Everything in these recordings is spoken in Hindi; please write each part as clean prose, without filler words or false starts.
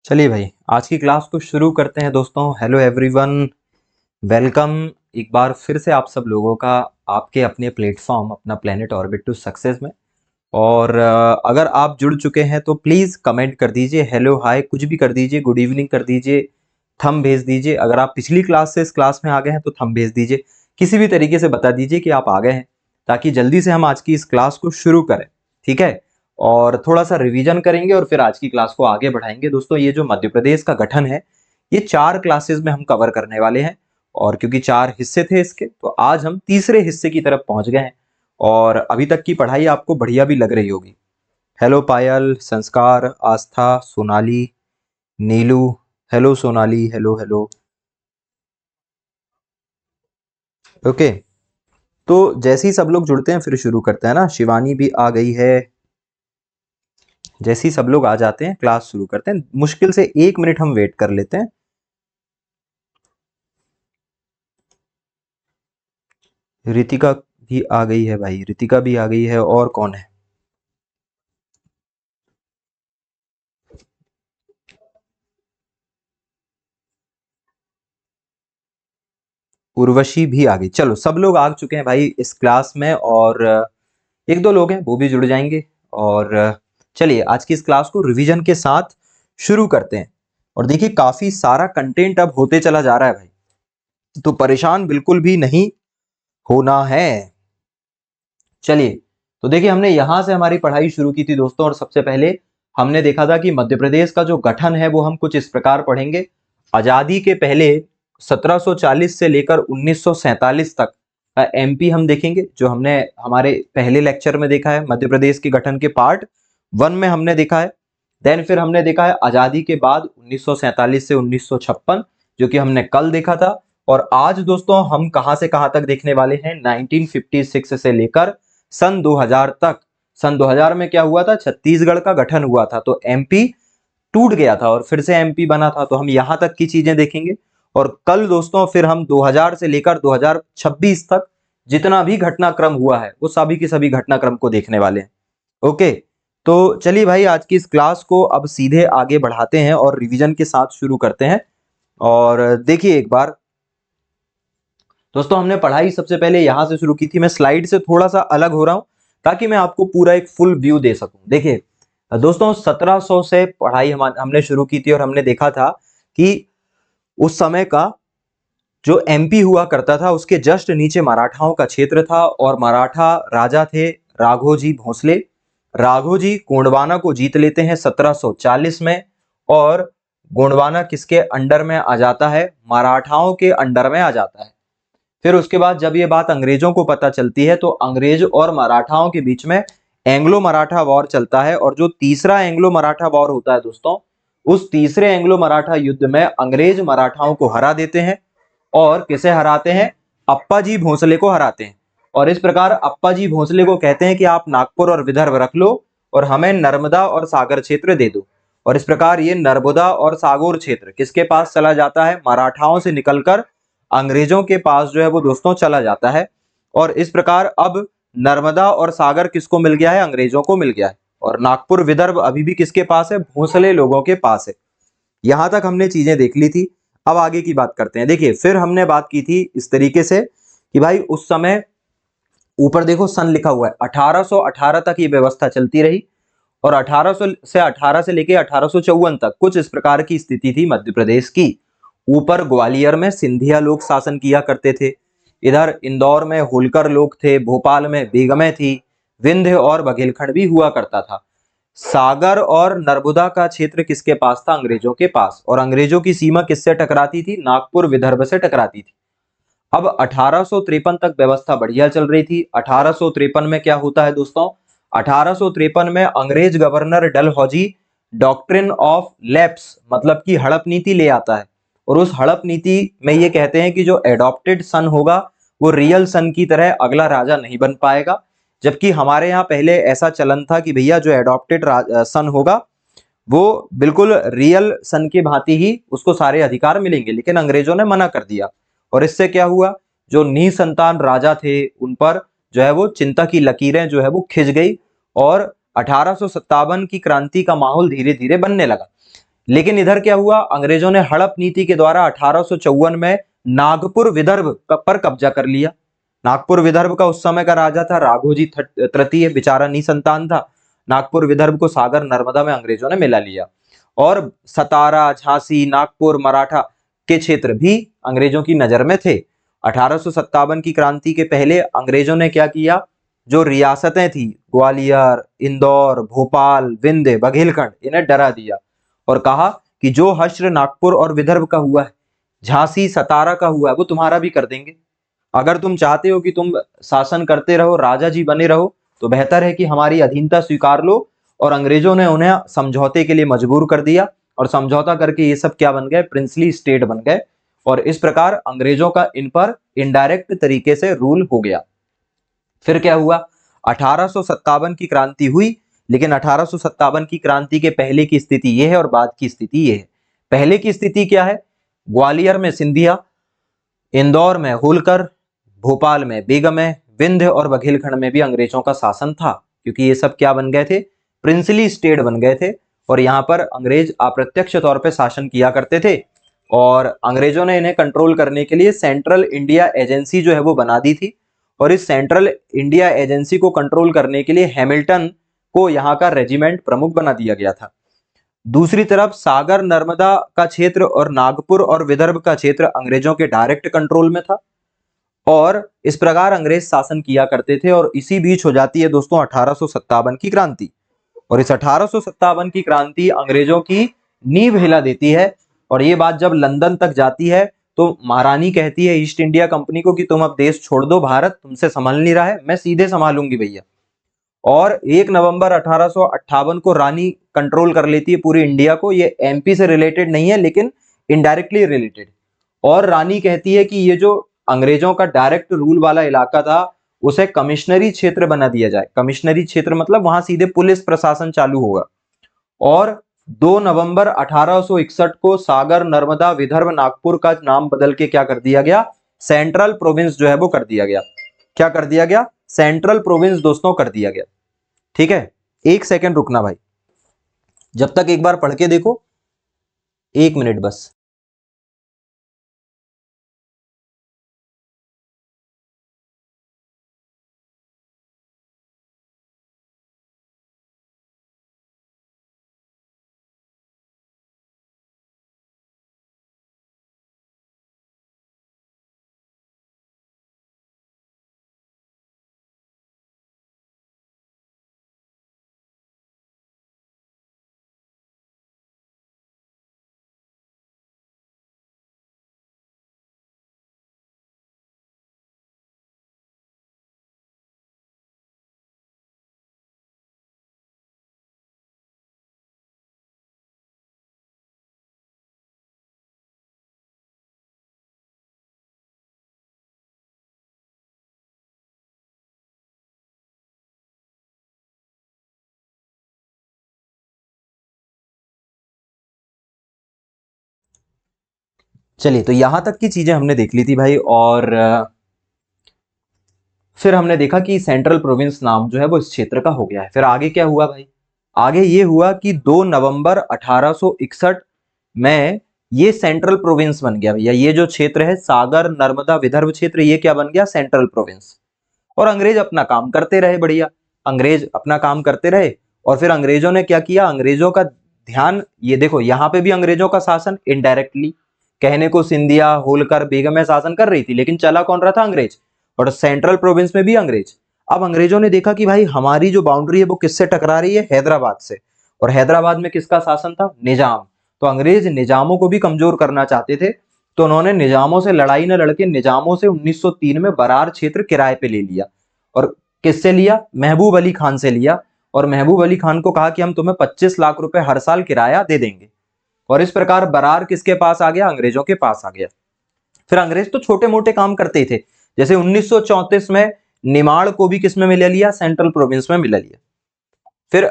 चलिए भाई, आज की क्लास को शुरू करते हैं दोस्तों। हेलो एवरीवन, वेलकम एक बार फिर से आप सब लोगों का आपके अपने प्लेटफॉर्म अपना प्लेनेट ऑर्बिट टू सक्सेस में। और अगर आप जुड़ चुके हैं तो प्लीज़ कमेंट कर दीजिए, हेलो हाय कुछ भी कर दीजिए, गुड इवनिंग कर दीजिए, थंब भेज दीजिए। अगर आप पिछली क्लास से इस क्लास में आ गए हैं तो थंब भेज दीजिए, किसी भी तरीके से बता दीजिए कि आप आ गए हैं, ताकि जल्दी से हम आज की इस क्लास को शुरू करें। ठीक है, और थोड़ा सा रिवीजन करेंगे और फिर आज की क्लास को आगे बढ़ाएंगे। दोस्तों, ये जो मध्य प्रदेश का गठन है, ये 4 क्लासेस में हम कवर करने वाले हैं। और क्योंकि 4 हिस्से थे इसके, तो आज हम तीसरे हिस्से की तरफ पहुंच गए हैं। और अभी तक की पढ़ाई आपको बढ़िया भी लग रही होगी। Hello Payal, Sanskar, Aastha, Sonali, Neelu. Hello Sonali, hello hello. Okay, तो जैसे ही सब लोग जुड़ते हैं फिर शुरू करते हैं ना। शिवानी भी आ गई है। जैसे ही सब लोग आ जाते हैं क्लास शुरू करते हैं। मुश्किल से 1 मिनट हम वेट कर लेते हैं। रितिका भी आ गई है भाई, रितिका भी आ गई है। और कौन है? उर्वशी भी आ गई। चलो, सब लोग आ चुके हैं भाई इस क्लास में। और एक दो लोग हैं वो भी जुड़ जाएंगे। और चलिए आज की इस क्लास को रिवीजन के साथ शुरू करते हैं। और देखिए, काफी सारा कंटेंट अब होते चला जा रहा है भाई, तो परेशान बिल्कुल भी नहीं होना है। चलिए, तो देखिए, हमने यहां से हमारी पढ़ाई शुरू की थी दोस्तों। और सबसे पहले हमने देखा था कि मध्य प्रदेश का जो गठन है वो हम कुछ इस प्रकार पढ़ेंगे। आजादी के पहले 1740 से लेकर 1947 तक एमपी हम देखेंगे, जो हमने हमारे पहले लेक्चर में देखा है। मध्य प्रदेश के गठन के पार्ट 1 में हमने देखा है। देन फिर हमने देखा है आजादी के बाद 1947 से 1956, जो कि हमने कल देखा था। और आज दोस्तों हम कहां से कहां तक देखने वाले हैं? 1956 से लेकर सन 2000 तक। सन 2000 में क्या हुआ था? छत्तीसगढ़ का गठन हुआ था, तो एमपी टूट गया था और फिर से एमपी बना था। तो हम यहां तक की चीजें देखेंगे। और कल दोस्तों फिर हम 2000 से लेकर 2026 तक जितना भी घटनाक्रम हुआ है वो सभी के सभी घटनाक्रम को देखने वाले हैं। ओके, तो चलिए भाई, आज की इस क्लास को अब सीधे आगे बढ़ाते हैं और रिवीजन के साथ शुरू करते हैं। और देखिए एक बार दोस्तों, हमने पढ़ाई सबसे पहले यहां से शुरू की थी। मैं स्लाइड से थोड़ा सा अलग हो रहा हूं ताकि मैं आपको पूरा एक फुल व्यू दे सकूं। देखिए दोस्तों, 1700 से पढ़ाई हमने शुरू की थी और हमने देखा था कि उस समय का जो एमपी हुआ करता था उसके जस्ट नीचे मराठाओं का क्षेत्र था। और मराठा राजा थे राघोजी भोसले। राघोजी गोंडवाना को जीत लेते हैं 1740 में। और गोंडवाना किसके अंडर में आ जाता है? मराठाओं के अंडर में आ जाता है। फिर उसके बाद जब ये बात अंग्रेजों को पता चलती है तो अंग्रेज और मराठाओं के बीच में एंग्लो मराठा वॉर चलता है। और जो तीसरा एंग्लो मराठा वॉर होता है दोस्तों, उस तीसरे एंग्लो मराठा युद्ध में अंग्रेज मराठाओं को हरा देते हैं। और किसे हराते हैं? अप्पा जी भोसले को हराते हैं। और इस प्रकार अप्पा जी भोसले को कहते हैं कि आप नागपुर और विदर्भ रख लो और हमें नर्मदा और सागर क्षेत्र दे दो। और इस प्रकार ये नर्मदा और सागौर क्षेत्र किसके पास चला जाता है? मराठाओं से निकलकर अंग्रेजों के पास जो है वो दोस्तों चला जाता है। और इस प्रकार अब नर्मदा और सागर किसको मिल गया है? अंग्रेजों को मिल गया है। और नागपुर विदर्भ अभी भी किसके पास है? भोसले लोगों के पास है। यहां तक हमने चीजें देख ली थी। अब आगे की बात करते हैं। देखिए, फिर हमने बात की थी इस तरीके से कि भाई उस समय ऊपर देखो सन लिखा हुआ है, 1818 तक ये व्यवस्था चलती रही। और 1800 से लेके 1854 तक कुछ इस प्रकार की स्थिति थी मध्य प्रदेश की। ऊपर ग्वालियर में सिंधिया लोग शासन किया करते थे। इधर इंदौर में होलकर लोग थे, भोपाल में बेगमें थी, विंध्य और बघेलखंड भी हुआ करता था। सागर और नर्मदा का क्षेत्र किसके पास था? अंग्रेजों के पास। और अंग्रेजों की सीमा किससे टकराती थी? नागपुर विदर्भ से टकराती थी। अब 1853 तक व्यवस्था बढ़िया चल रही थी। 1853 में क्या होता है दोस्तों? 1853 में अंग्रेज governor Dalhousie doctrine of lapse मतलब कि हड़प नीति ले आता है। और उस हड़प नीति में ये कहते हैं कि जो एडॉप्टेड सन होगा वो रियल सन की तरह अगला राजा नहीं बन पाएगा। जबकि हमारे यहाँ पहले ऐसा चलन था कि भैया जो एडॉप्टेड सन होगा वो बिल्कुल रियल सन की भांति ही उसको सारे अधिकार मिलेंगे, लेकिन अंग्रेजों ने मना कर दिया। और इससे क्या हुआ? जो निसंतान राजा थे उन पर जो है वो चिंता की लकीरें जो है वो खिंच गई और 1857 की क्रांति का माहौल धीरे धीरे बनने लगा। लेकिन इधर क्या हुआ? अंग्रेजों ने हड़प नीति के द्वारा 1854 में नागपुर विदर्भ पर कब्जा कर लिया। नागपुर विदर्भ का उस समय का राजा था राघोजी तृतीय, बेचारा निसंतान था। नागपुर विदर्भ को सागर नर्मदा में अंग्रेजों ने मिला लिया। और सतारा, झांसी, नागपुर, मराठा के क्षेत्र भी अंग्रेजों की नजर में थे। 1857 की क्रांति के पहले अंग्रेजों ने क्या किया? जो रियासतें थी ग्वालियर, इंदौर, भोपाल, विंध्य, बघेलखंड, इन्हें डरा दिया और कहा कि जो हश्र नागपुर और विदर्भ का हुआ है, झांसी, सतारा का हुआ है, वो तुम्हारा भी कर देंगे। अगर तुम चाहते हो कि तुम शासन करते रहो, राजा जी बने रहो, तो बेहतर है कि हमारी अधीनता स्वीकार लो। और अंग्रेजों ने उन्हें समझौते के लिए मजबूर कर दिया और समझौता करके ये सब क्या बन गए? प्रिंसली स्टेट बन गए। और इस प्रकार अंग्रेजों का इन पर इनडायरेक्ट तरीके से रूल हो गया। फिर क्या हुआ? 1857 की क्रांति हुई, लेकिन 1857 की क्रांति के पहले की स्थिति यह है और बाद की स्थिति यह है। पहले की स्थिति क्या है? ग्वालियर में सिंधिया, इंदौर में होलकर, भोपाल में बेगमें, विंध्य और बघेलखंड में भी अंग्रेजों का शासन था, क्योंकि ये सब क्या बन गए थे? प्रिंसली स्टेट बन गए थे। और यहाँ पर अंग्रेज अप्रत्यक्ष तौर पर शासन किया करते थे। और अंग्रेजों ने इन्हें कंट्रोल करने के लिए सेंट्रल इंडिया एजेंसी जो है वो बना दी थी। और इस सेंट्रल इंडिया एजेंसी को कंट्रोल करने के लिए हैमिल्टन को यहाँ का रेजिमेंट प्रमुख बना दिया गया था। दूसरी तरफ सागर नर्मदा का क्षेत्र और नागपुर और विदर्भ का क्षेत्र अंग्रेजों के डायरेक्ट कंट्रोल में था। और इस प्रकार अंग्रेज शासन किया करते थे। और इसी बीच हो जाती है दोस्तों 1857 की क्रांति। और इस 1857 की क्रांति अंग्रेजों की नींव हिला देती है। और ये बात जब लंदन तक जाती है तो महारानी कहती है ईस्ट इंडिया कंपनी को कि तुम अब देश छोड़ दो, भारत तुमसे संभाल नहीं रहा है, मैं सीधे संभालूंगी भैया। और 1 नवंबर 1858 को रानी कंट्रोल कर लेती है पूरी इंडिया को। ये एमपी से रिलेटेड नहीं है लेकिन इनडायरेक्टली रिलेटेड। और रानी कहती है कि ये जो अंग्रेजों का डायरेक्ट रूल वाला इलाका था उसे कमिश्नरी क्षेत्र बना दिया जाए। कमिश्नरी क्षेत्र मतलब वहां सीधे पुलिस प्रशासन चालू होगा। और 2 नवंबर 1861 को सागर नर्मदा विदर्भ नागपुर का नाम बदल के क्या कर दिया गया? सेंट्रल प्रोविंस जो है वो कर दिया गया। क्या कर दिया गया? सेंट्रल प्रोविंस दोस्तों कर दिया गया। ठीक है, एक सेकंड रुकना भाई, जब तक एक बार पढ़ के देखो, 1 मिनट बस। चलिए, तो यहां तक की चीजें हमने देख ली थी भाई। और फिर हमने देखा कि सेंट्रल प्रोविंस नाम जो है वो इस क्षेत्र का हो गया है। फिर आगे क्या हुआ भाई? आगे ये हुआ कि 2 नवंबर 1861 में ये सेंट्रल प्रोविंस बन गया भैया। ये जो क्षेत्र है सागर नर्मदा विदर्भ क्षेत्र, ये क्या बन गया? Central province. और अंग्रेज अपना काम करते रहे, बढ़िया अंग्रेज अपना काम करते रहे। और फिर अंग्रेजों ने क्या किया? अंग्रेजों का ध्यान, ये देखो यहाँ पे भी अंग्रेजों का शासन इनडायरेक्टली, कहने को सिंधिया, होलकर, बेगमें शासन कर रही थी, लेकिन चला कौन रहा था? अंग्रेज। और सेंट्रल प्रोविंस में भी अंग्रेज। अब अंग्रेजों ने देखा कि भाई हमारी जो बाउंड्री है वो किससे टकरा रही है? हैदराबाद से। और हैदराबाद में किसका शासन था? निजाम। तो अंग्रेज निजामों को भी कमजोर करना चाहते थे, तो उन्होंने निजामों से लड़ाई न लड़के निजामों से 1903 में बरार क्षेत्र किराए पे ले लिया। और किससे लिया? महबूब अली खान से लिया। और महबूब अली खान को कहा कि हम तुम्हें 25 लाख रुपए हर साल किराया दे देंगे। और इस प्रकार बरार किसके पास आ गया? अंग्रेजों के पास आ गया। फिर अंग्रेज तो छोटे मोटे काम करते थे, जैसे 1934 में निमाड़ को भी किसमें मिला लिया? सेंट्रल प्रोविंस में मिला लिया। फिर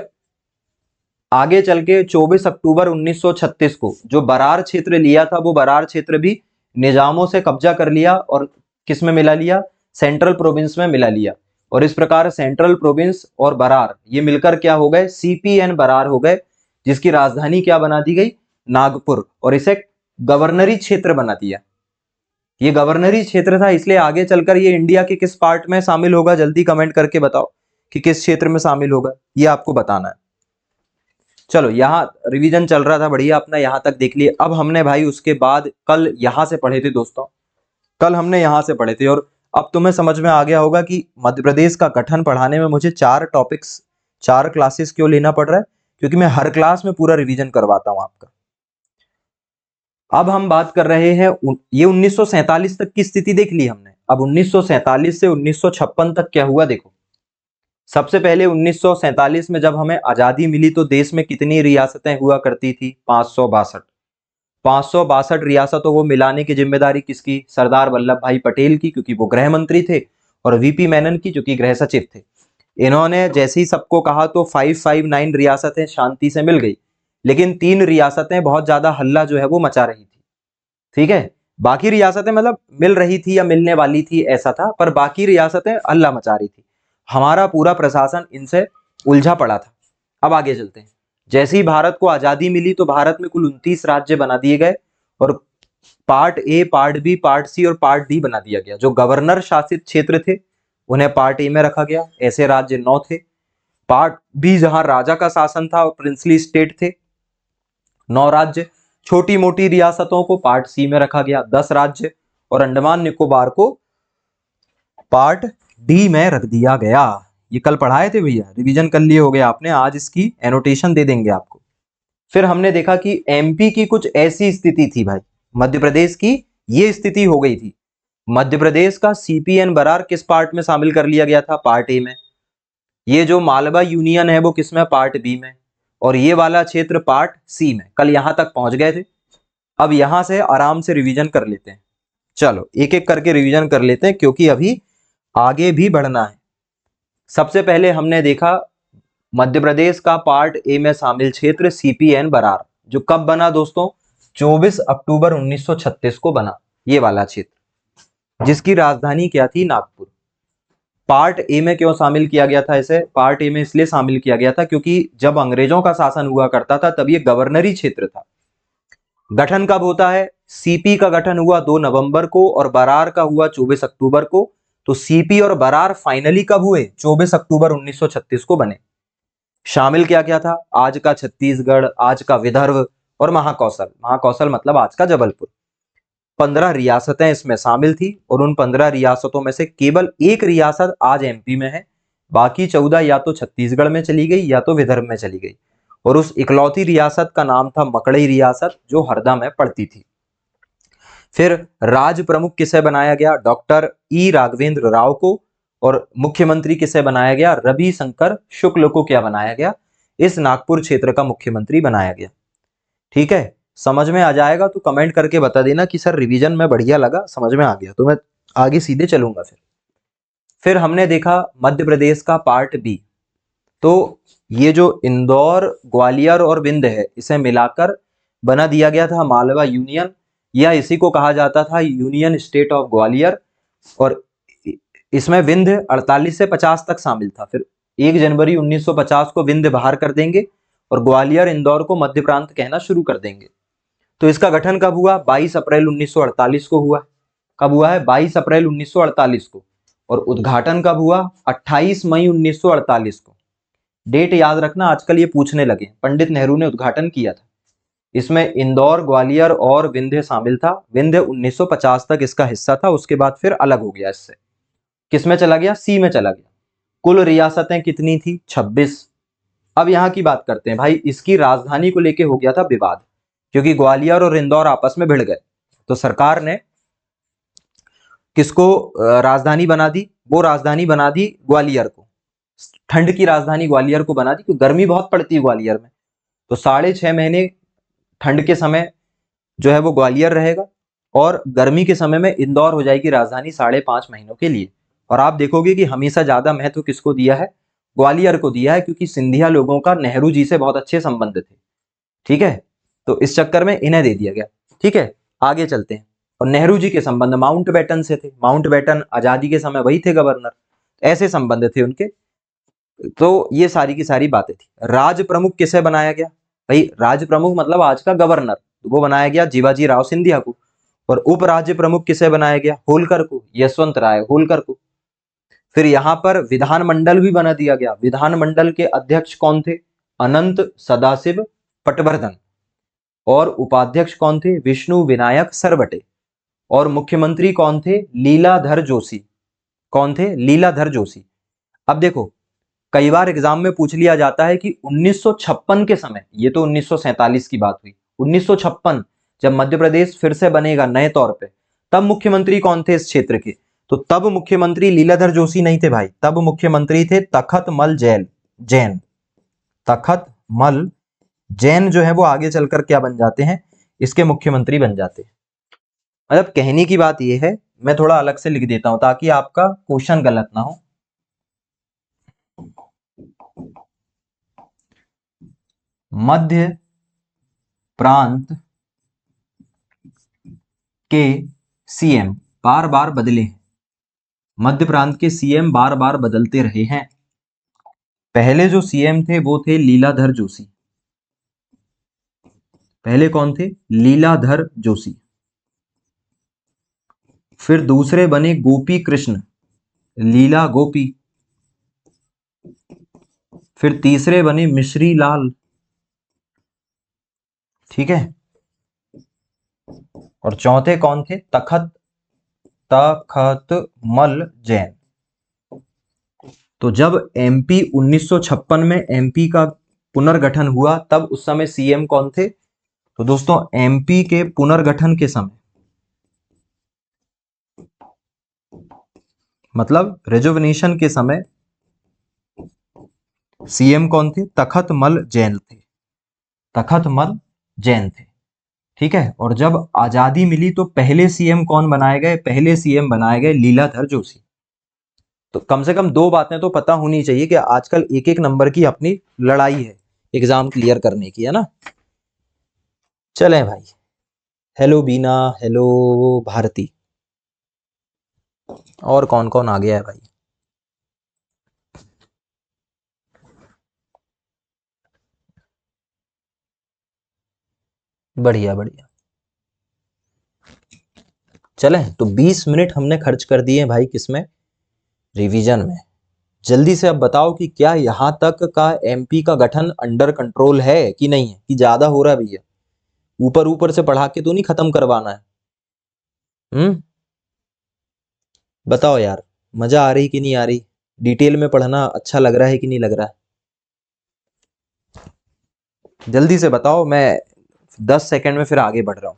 आगे चल के 24 अक्टूबर 1936 को जो बरार क्षेत्र लिया था, वो बरार क्षेत्र भी निजामों से कब्जा कर लिया और किसमें मिला लिया? सेंट्रल प्रोविंस में मिला लिया। और इस प्रकार सेंट्रल प्रोविंस और बरार ये मिलकर क्या हो गए? सीपीएन बरार हो गए, जिसकी राजधानी क्या बना दी गई? नागपुर। और इसे गवर्नरी क्षेत्र बना दिया। ये गवर्नरी क्षेत्र था, इसलिए आगे चलकर ये इंडिया के किस पार्ट में शामिल होगा? जल्दी कमेंट करके बताओ कि किस क्षेत्र में शामिल होगा, ये आपको बताना है। चलो, यहाँ रिवीजन चल रहा था बढ़िया अपना, यहां तक देख लिए। अब हमने भाई उसके बाद कल यहां से पढ़े थे दोस्तों, कल हमने यहां से पढ़े थे। और अब तुम्हें समझ में आ गया होगा कि मध्य प्रदेश का गठन पढ़ाने में मुझे 4 टॉपिक्स, 4 क्लासेस क्यों लेना पड़ रहा है, क्योंकि मैं हर क्लास में पूरा रिवीजन करवाता हूं आपका। अब हम बात कर रहे हैं, ये 1947 तक की स्थिति देख ली हमने। अब 1947 से 1956 तक क्या हुआ देखो। सबसे पहले 1947 में जब हमें आजादी मिली तो देश में कितनी रियासतें हुआ करती थी? 562। 562 रियासतों को मिलाने की जिम्मेदारी किसकी? सरदार वल्लभ भाई पटेल की, क्योंकि वो गृह मंत्री थे, और वीपी मेनन की, जो कि गृह सचिव थे। इन्होंने जैसे ही सबको कहा तो 559 रियासतें शांति से मिल गई, लेकिन 3 रियासतें बहुत ज्यादा हल्ला जो है वो मचा रही थी। ठीक है, बाकी रियासतें मतलब मिल रही थी या मिलने वाली थी ऐसा था, पर बाकी रियासतें हल्ला मचा रही थी। हमारा पूरा प्रशासन इनसे उलझा पड़ा था। अब आगे चलते हैं। जैसे ही भारत को आजादी मिली तो भारत में कुल 29 राज्य बना दिए गए, और part A, part B, part C और पार्ट डी बना दिया गया। जो गवर्नर शासित क्षेत्र थे उन्हें पार्ट ए में रखा गया, ऐसे राज्य 9 थे। पार्ट बी जहां राजा का शासन था और प्रिंसली स्टेट थे, 9 राज्य। छोटी मोटी रियासतों को पार्ट सी में रखा गया, 10 राज्य। और अंडमान निकोबार को पार्ट डी में रख दिया गया। ये कल पढ़ाए थे भैया, रिवीजन कर लिए होगे आपने, आज इसकी एनोटेशन दे देंगे आपको। फिर हमने देखा कि एमपी की कुछ ऐसी स्थिति थी भाई, मध्य प्रदेश की ये स्थिति हो गई थी। मध्य प्रदेश का सीपीएन बरार किस पार्ट में शामिल कर लिया गया था? पार्ट ए में। ये जो मालवा यूनियन है वो किस में? पार्ट बी में। और ये वाला क्षेत्र पार्ट सी में। कल यहां तक पहुंच गए थे। अब यहां से आराम से रिवीजन कर लेते हैं। चलो एक एक करके रिवीजन कर लेते हैं, क्योंकि अभी आगे भी बढ़ना है। सबसे पहले हमने देखा मध्य प्रदेश का पार्ट ए में शामिल क्षेत्र सीपीएन बरार, जो कब बना दोस्तों? 24 अक्टूबर 1936 को बना, ये वाला क्षेत्र, जिसकी राजधानी क्या थी? नागपुर। पार्ट ए में क्यों शामिल किया गया था इसे? पार्ट ए में इसलिए शामिल किया गया था क्योंकि जब अंग्रेजों का शासन हुआ करता था तब ये गवर्नरी क्षेत्र था। गठन कब होता है? सीपी का गठन हुआ 2 नवंबर को और बरार का हुआ 24 अक्टूबर को। तो सीपी और बरार फाइनली कब हुए? 24 अक्टूबर 1936 को बने। शामिल क्या क्या था? आज का छत्तीसगढ़, आज का विदर्भ और महाकौशल। महाकौशल मतलब आज का जबलपुर। 15 रियासतें इसमें शामिल थी, और उन 15 रियासतों में से केवल एक रियासत आज एमपी में है। बाकी 14 या तो छत्तीसगढ़ में चली गई या तो विदर्भ में चली गई। और उस इकलौती रियासत का नाम था मकड़ई रियासत, जो हरदा में पड़ती थी। फिर राज प्रमुख किसे बनाया गया? डॉक्टर ई राघवेंद्र राव को। और मुख्यमंत्री किसे बनाया गया? रवि शंकर शुक्ल को क्या बनाया गया? इस नागपुर क्षेत्र का मुख्यमंत्री बनाया गया। ठीक है, समझ में आ जाएगा तो कमेंट करके बता देना कि सर रिवीजन में बढ़िया लगा, समझ में आ गया, तो मैं आगे सीधे चलूंगा। फिर हमने देखा मध्य प्रदेश का पार्ट बी। तो ये जो इंदौर, ग्वालियर और विंध्य है, इसे मिलाकर बना दिया गया था मालवा यूनियन, या इसी को कहा जाता था यूनियन स्टेट ऑफ ग्वालियर। और इसमें विंध्य 48 से 50 तक शामिल था। फिर 1 जनवरी 1950 को विंध्य बाहर कर देंगे और ग्वालियर, इंदौर को मध्य प्रांत कहना शुरू कर देंगे। तो इसका गठन कब हुआ? 22 अप्रैल 1948 को हुआ। कब हुआ है? 22 अप्रैल 1948 को। और उद्घाटन कब हुआ? 28 मई 1948 को। डेट याद रखना, आजकल ये पूछने लगे। पंडित नेहरू ने उद्घाटन किया था। इसमें इंदौर, ग्वालियर और विंध्य शामिल था। विंध्य 1950 तक इसका हिस्सा था, उसके बाद फिर अलग हो गया इससे। किस में चला गया? सी में चला गया। कुल रियासतें कितनी थी? 26। अब यहां की बात करते हैं भाई, इसकी राजधानी को लेके हो गया था विवाद, क्योंकि ग्वालियर और इंदौर आपस में भिड़ गए। तो सरकार ने किसको राजधानी बना दी? वो राजधानी बना दी ग्वालियर को। ठंड की राजधानी ग्वालियर को बना दी, क्योंकि गर्मी बहुत पड़ती है ग्वालियर में। तो 6.5 महीने ठंड के समय जो है वो ग्वालियर रहेगा, और गर्मी के समय में इंदौर हो जाएगी राजधानी 5.5 महीनों के लिए। और आप देखोगे कि हमेशा ज्यादा महत्व किसको दिया है? ग्वालियर को दिया है, क्योंकि सिंधिया लोगों का नेहरू जी से बहुत अच्छे संबंध थे। ठीक है, तो इस चक्कर में इन्हें दे दिया गया। ठीक है, आगे चलते हैं। और नेहरू जी के संबंध माउंटबेटन से थे। माउंटबेटन आजादी के समय वही थे गवर्नर, ऐसे संबंध थे उनके। तो ये सारी की सारी बातें थी। राज प्रमुख किसे बनाया गया? भाई राज प्रमुख मतलब आज का गवर्नर, वो बनाया गया जीवाजी राव सिंधिया को। और उप राज्य प्रमुख किसे बनाया गया? होलकर को, यशवंत राय होलकर को। फिर यहां पर विधानमंडल भी बना दिया गया। विधानमंडल के अध्यक्ष कौन थे? अनंत सदाशिव पटवर्धन। और उपाध्यक्ष कौन थे? विष्णु विनायक सरवटे। और मुख्यमंत्री कौन थे? लीलाधर जोशी। कौन थे? लीलाधर जोशी। अब देखो, कई बार एग्जाम में पूछ लिया जाता है कि 1956 के समय, ये तो 1947 की बात हुई, 1956 जब मध्य प्रदेश फिर से बनेगा नए तौर पे, तब मुख्यमंत्री कौन थे इस क्षेत्र के? तो तब मुख्यमंत्री लीलाधर जोशी नहीं थे भाई, तब मुख्यमंत्री थे तखत मल जैन। तखत मल जैन जो है वो आगे चलकर क्या बन जाते हैं? इसके मुख्यमंत्री बन जाते हैं। मतलब कहने की बात यह है, मैं थोड़ा अलग से लिख देता हूं ताकि आपका क्वेश्चन गलत ना हो। मध्य प्रांत के सीएम बार बार बदले हैं। मध्य प्रांत के सीएम बार बार बदलते रहे हैं। पहले जो सीएम थे वो थे लीलाधर जोशी। पहले कौन थे? लीलाधर जोशी। फिर दूसरे बने गोपी कृष्ण, लीला गोपी। फिर तीसरे बने मिश्री लाल। ठीक है, और चौथे कौन थे? तखतमल जैन। तो जब एमपी 1956 में एमपी का पुनर्गठन हुआ, तब उस समय सीएम कौन थे? तो दोस्तों एमपी के पुनर्गठन के समय, मतलब रिजुवनेशन के समय, सीएम कौन थे? तखतमल जैन थे। तखतमल जैन थे। ठीक है, और जब आजादी मिली तो पहले सीएम कौन बनाए गए? पहले सीएम बनाए गए लीलाधर जोशी। तो कम से कम दो बातें तो पता होनी चाहिए कि आजकल एक एक नंबर की अपनी लड़ाई है एग्जाम क्लियर करने की, है ना। चलें भाई, हेलो बीना, हेलो भारती, और कौन कौन आ गया है भाई? बढ़िया बढ़िया। चलें, तो 20 मिनट हमने खर्च कर दिए भाई किसमें? रिवीजन में। जल्दी से अब बताओ कि क्या यहां तक का एमपी का गठन अंडर कंट्रोल है कि नहीं है, कि ज्यादा हो रहा है भैया? ऊपर ऊपर से पढ़ा के तो नहीं खत्म करवाना है। बताओ यार, मजा आ रही कि नहीं आ रही? डिटेल में पढ़ना अच्छा लग रहा है कि नहीं लग रहा है? जल्दी से बताओ, मैं 10 सेकंड में फिर आगे बढ़ रहा हूं।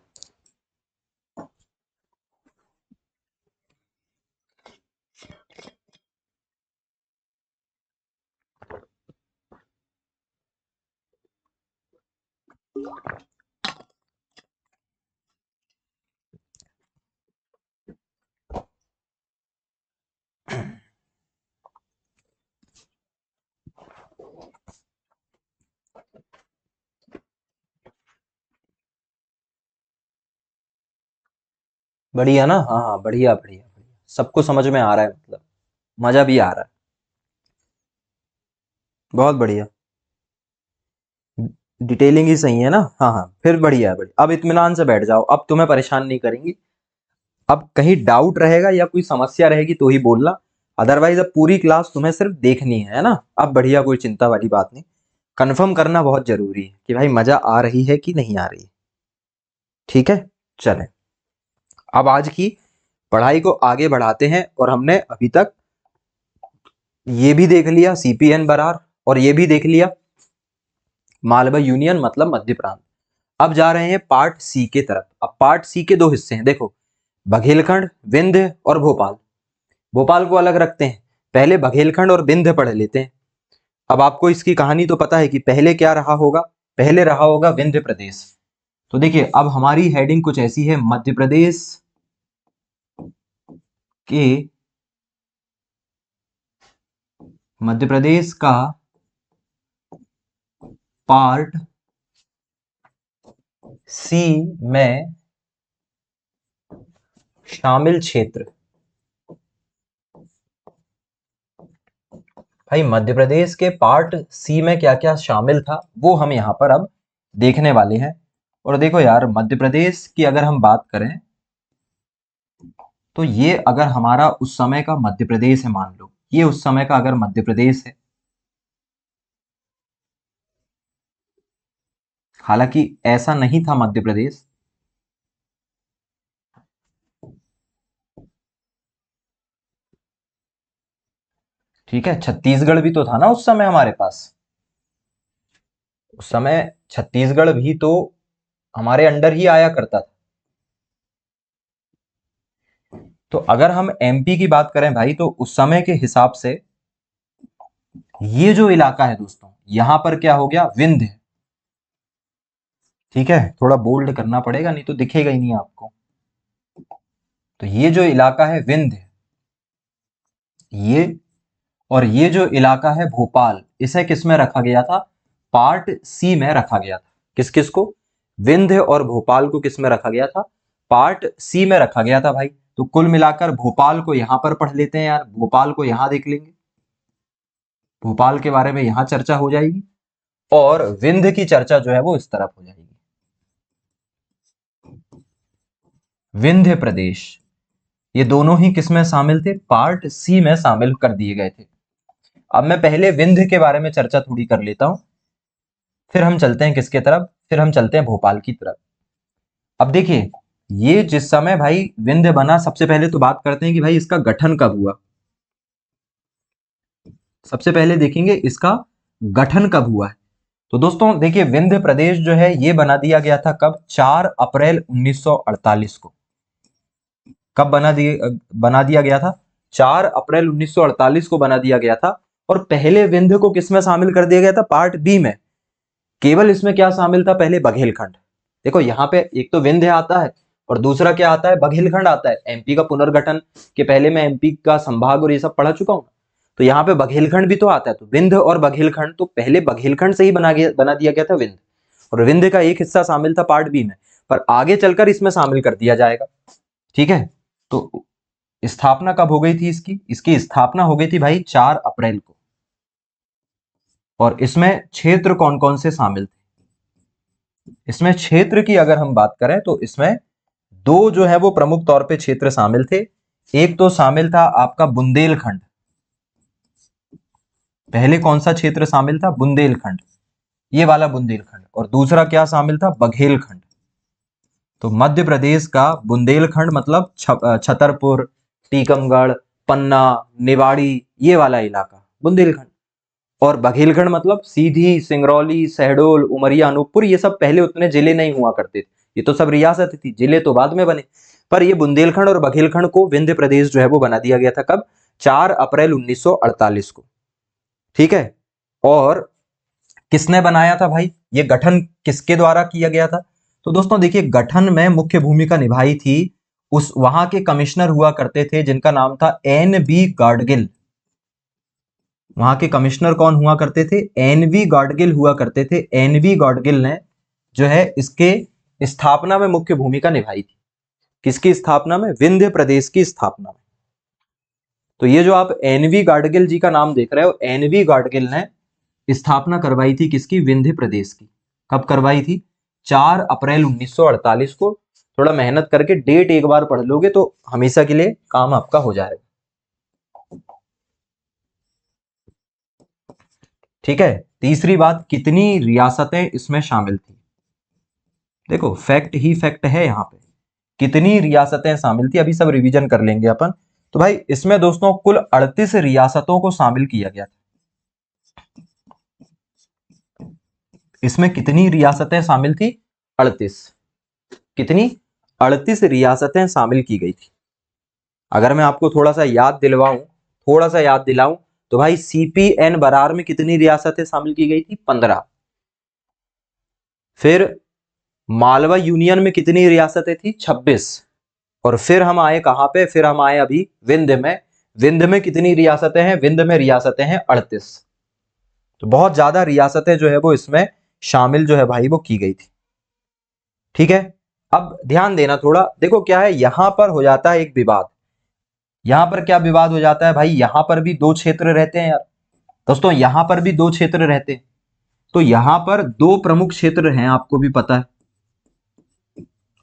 बढ़िया ना? हाँ हाँ, बढ़िया बढ़िया बढ़िया, सबको समझ में आ रहा है, मतलब मजा भी आ रहा है। बहुत बढ़िया, डिटेलिंग ही सही है ना? हाँ हाँ, फिर बढ़िया है, बढ़िया। अब इत्मीनान से बैठ जाओ, अब तुम्हें परेशान नहीं करेंगी। अब कहीं डाउट रहेगा या कोई समस्या रहेगी तो ही बोलना, अदरवाइज अब पूरी क्लास तुम्हें सिर्फ देखनी है ना। अब बढ़िया, कोई चिंता वाली बात नहीं। कंफर्म करना बहुत जरूरी है कि भाई मजा आ रही है कि नहीं आ रही है। ठीक है, चलें अब आज की पढ़ाई को आगे बढ़ाते हैं। और हमने अभी तक ये भी देख लिया सीपीएन बरार, और ये भी देख लिया मालवा यूनियन मतलब मध्य प्रांत। अब जा रहे हैं पार्ट सी के तरफ। अब पार्ट सी के दो हिस्से हैं, देखो बघेलखंड, विंध्य और भोपाल। भोपाल को अलग रखते हैं, पहले बघेलखंड और विंध्य पढ़ लेते हैं। अब आपको इसकी कहानी तो पता है कि पहले क्या रहा होगा, पहले रहा होगा विंध्य प्रदेश। तो देखिए अब हमारी हेडिंग कुछ ऐसी है, मध्य प्रदेश के, मध्य प्रदेश का पार्ट सी में शामिल क्षेत्र। भाई मध्य प्रदेश के पार्ट सी में क्या क्या शामिल था वो हम यहां पर अब देखने वाले हैं। और देखो यार, मध्य प्रदेश की अगर हम बात करें तो ये अगर हमारा उस समय का मध्य प्रदेश है, मान लो ये उस समय का अगर मध्य प्रदेश है, हालांकि ऐसा नहीं था मध्य प्रदेश, ठीक है, छत्तीसगढ़ भी तो था ना उस समय हमारे पास। उस समय छत्तीसगढ़ भी तो हमारे अंडर ही आया करता था। तो अगर हम एमपी की बात करें भाई, तो उस समय के हिसाब से ये जो इलाका है दोस्तों, यहां पर क्या हो गया, विंध्य। ठीक है, थोड़ा बोल्ड करना पड़ेगा नहीं तो दिखेगा ही नहीं आपको। तो ये जो इलाका है विंध्य, ये, और ये जो इलाका है भोपाल, इसे किस में रखा गया था, पार्ट सी में रखा गया था। किस किस को, विंध्य और भोपाल को किस में रखा गया था, पार्ट सी में रखा गया था भाई। तो कुल मिलाकर भोपाल को यहां पर पढ़ लेते हैं यार, भोपाल को यहां देख लेंगे, भोपाल के बारे में यहां चर्चा हो जाएगी, और विंध्य की चर्चा जो है वो इस तरफ हो जाएगी। विंध्य प्रदेश, ये दोनों ही किसमें शामिल थे, पार्ट सी में शामिल कर दिए गए थे। अब मैं पहले विंध्य के बारे में चर्चा थोड़ी कर लेता हूं, फिर हम चलते हैं किसके तरफ, फिर हम चलते हैं भोपाल की तरफ। अब देखिए, ये जिस समय भाई विंध्य बना, सबसे पहले तो बात करते हैं कि भाई इसका गठन कब हुआ। सबसे पहले देखेंगे इसका गठन कब हुआ है। तो दोस्तों देखिए, विंध्य प्रदेश जो है ये बना दिया गया था कब, 4 अप्रैल 1948 को। कब बना दिया गया था, 4 अप्रैल 1948 को बना दिया गया था। और पहले विंध्य को किसमें शामिल कर दिया गया था, पार्ट बी में। केवल इसमें क्या शामिल था, पहले बघेलखंड। देखो यहाँ पे एक तो विंध्य आता है और दूसरा क्या आता है, बघेलखंड आता है। एमपी का पुनर्गठन के पहले मैं एमपी का संभाग और ये सब पढ़ा चुका हूं, तो यहाँ पे बघेलखंड भी तो आता है। तो विंध्य और बघेलखंड, तो पहले बघेलखंड से ही बना दिया गया था विंध्य, और विंध्य का एक हिस्सा शामिल था पार्ट बी में, पर आगे चलकर इसमें शामिल कर दिया जाएगा। ठीक है, तो स्थापना कब हो गई थी इसकी, इसकी स्थापना हो गई थी भाई 4 अप्रैल को। और इसमें क्षेत्र कौन कौन से शामिल थे, इसमें क्षेत्र की अगर हम बात करें तो इसमें दो जो है वो प्रमुख तौर पे क्षेत्र शामिल थे। एक तो शामिल था आपका बुंदेलखंड, पहले कौन सा क्षेत्र शामिल था, बुंदेलखंड, ये वाला बुंदेलखंड। और दूसरा क्या शामिल था, बघेलखंड। तो मध्य प्रदेश का बुंदेलखंड मतलब छतरपुर, टीकमगढ़, पन्ना, निवाड़ी, ये वाला इलाका बुंदेलखंड। और बघेलखंड मतलब सीधी, सिंगरौली, शहडोल, उमरिया, अनूपपुर, ये सब पहले उतने जिले नहीं हुआ करते थे, ये तो सब रियासत थी, जिले तो बाद में बने। पर ये बुंदेलखंड और बघेलखंड को विंध्य प्रदेश जो है वो बना दिया गया था कब, 4 अप्रैल 1948 को। ठीक है, और किसने बनाया था भाई, ये गठन किसके द्वारा किया गया था। तो दोस्तों देखिए, गठन में मुख्य भूमिका निभाई थी उस वहां के कमिश्नर हुआ करते थे जिनका नाम था एन बी गाडगिल। वहां के कमिश्नर कौन हुआ करते थे, एनवी गॉडगिल हुआ करते थे। एनवी गॉडगिल ने जो है इसके स्थापना में मुख्य भूमिका निभाई थी। किसकी स्थापना में, विंध्य प्रदेश की स्थापना में। तो ये जो आप एनवी गाडगिल जी का नाम देख रहे हो, एनवी गाडगिल ने स्थापना करवाई थी किसकी, विंध्य प्रदेश की। कब करवाई थी, 4 अप्रैल 1948 को। थोड़ा मेहनत करके डेट एक बार पढ़ लोगे तो हमेशा के लिए काम आपका हो जाएगा। ठीक है। तीसरी बात, कितनी रियासतें इसमें शामिल थी। देखो फैक्ट ही फैक्ट है यहाँ पे, कितनी रियासतें शामिल थी, अभी सब रिवीजन कर लेंगे अपन। तो भाई इसमें दोस्तों कुल 38 रियासतों को शामिल किया गया था। इसमें कितनी रियासतें शामिल थी? 38। कितनी? 38 रियासतें शामिल की गई थी। अगर मैं आपको थोड़ा सा याद दिलवाऊं, थोड़ा सा याद दिलाऊं, तो भाई सीपीएन बरार में कितनी रियासतें शामिल की गई थी? 15। फिर मालवा यूनियन में कितनी रियासतें थी? 26। और फिर हम आए कहां पे? फिर हम आए अभी विंध्य में। विंध्य में कितनी रियासतें हैं? विंध्य में रियासतें हैं 38। तो बहुत ज्यादा रियासतें जो है वो इसमें शामिल जो है भाई वो की गई थी। ठीक है, अब ध्यान देना थोड़ा, देखो क्या है, यहां पर हो जाता है एक विवाद। यहां पर क्या विवाद हो जाता है भाई? यहां पर भी दो क्षेत्र रहते हैं यार दोस्तों, यहां पर भी दो क्षेत्र रहते हैं। तो यहां पर दो प्रमुख क्षेत्र हैं, आपको भी पता है।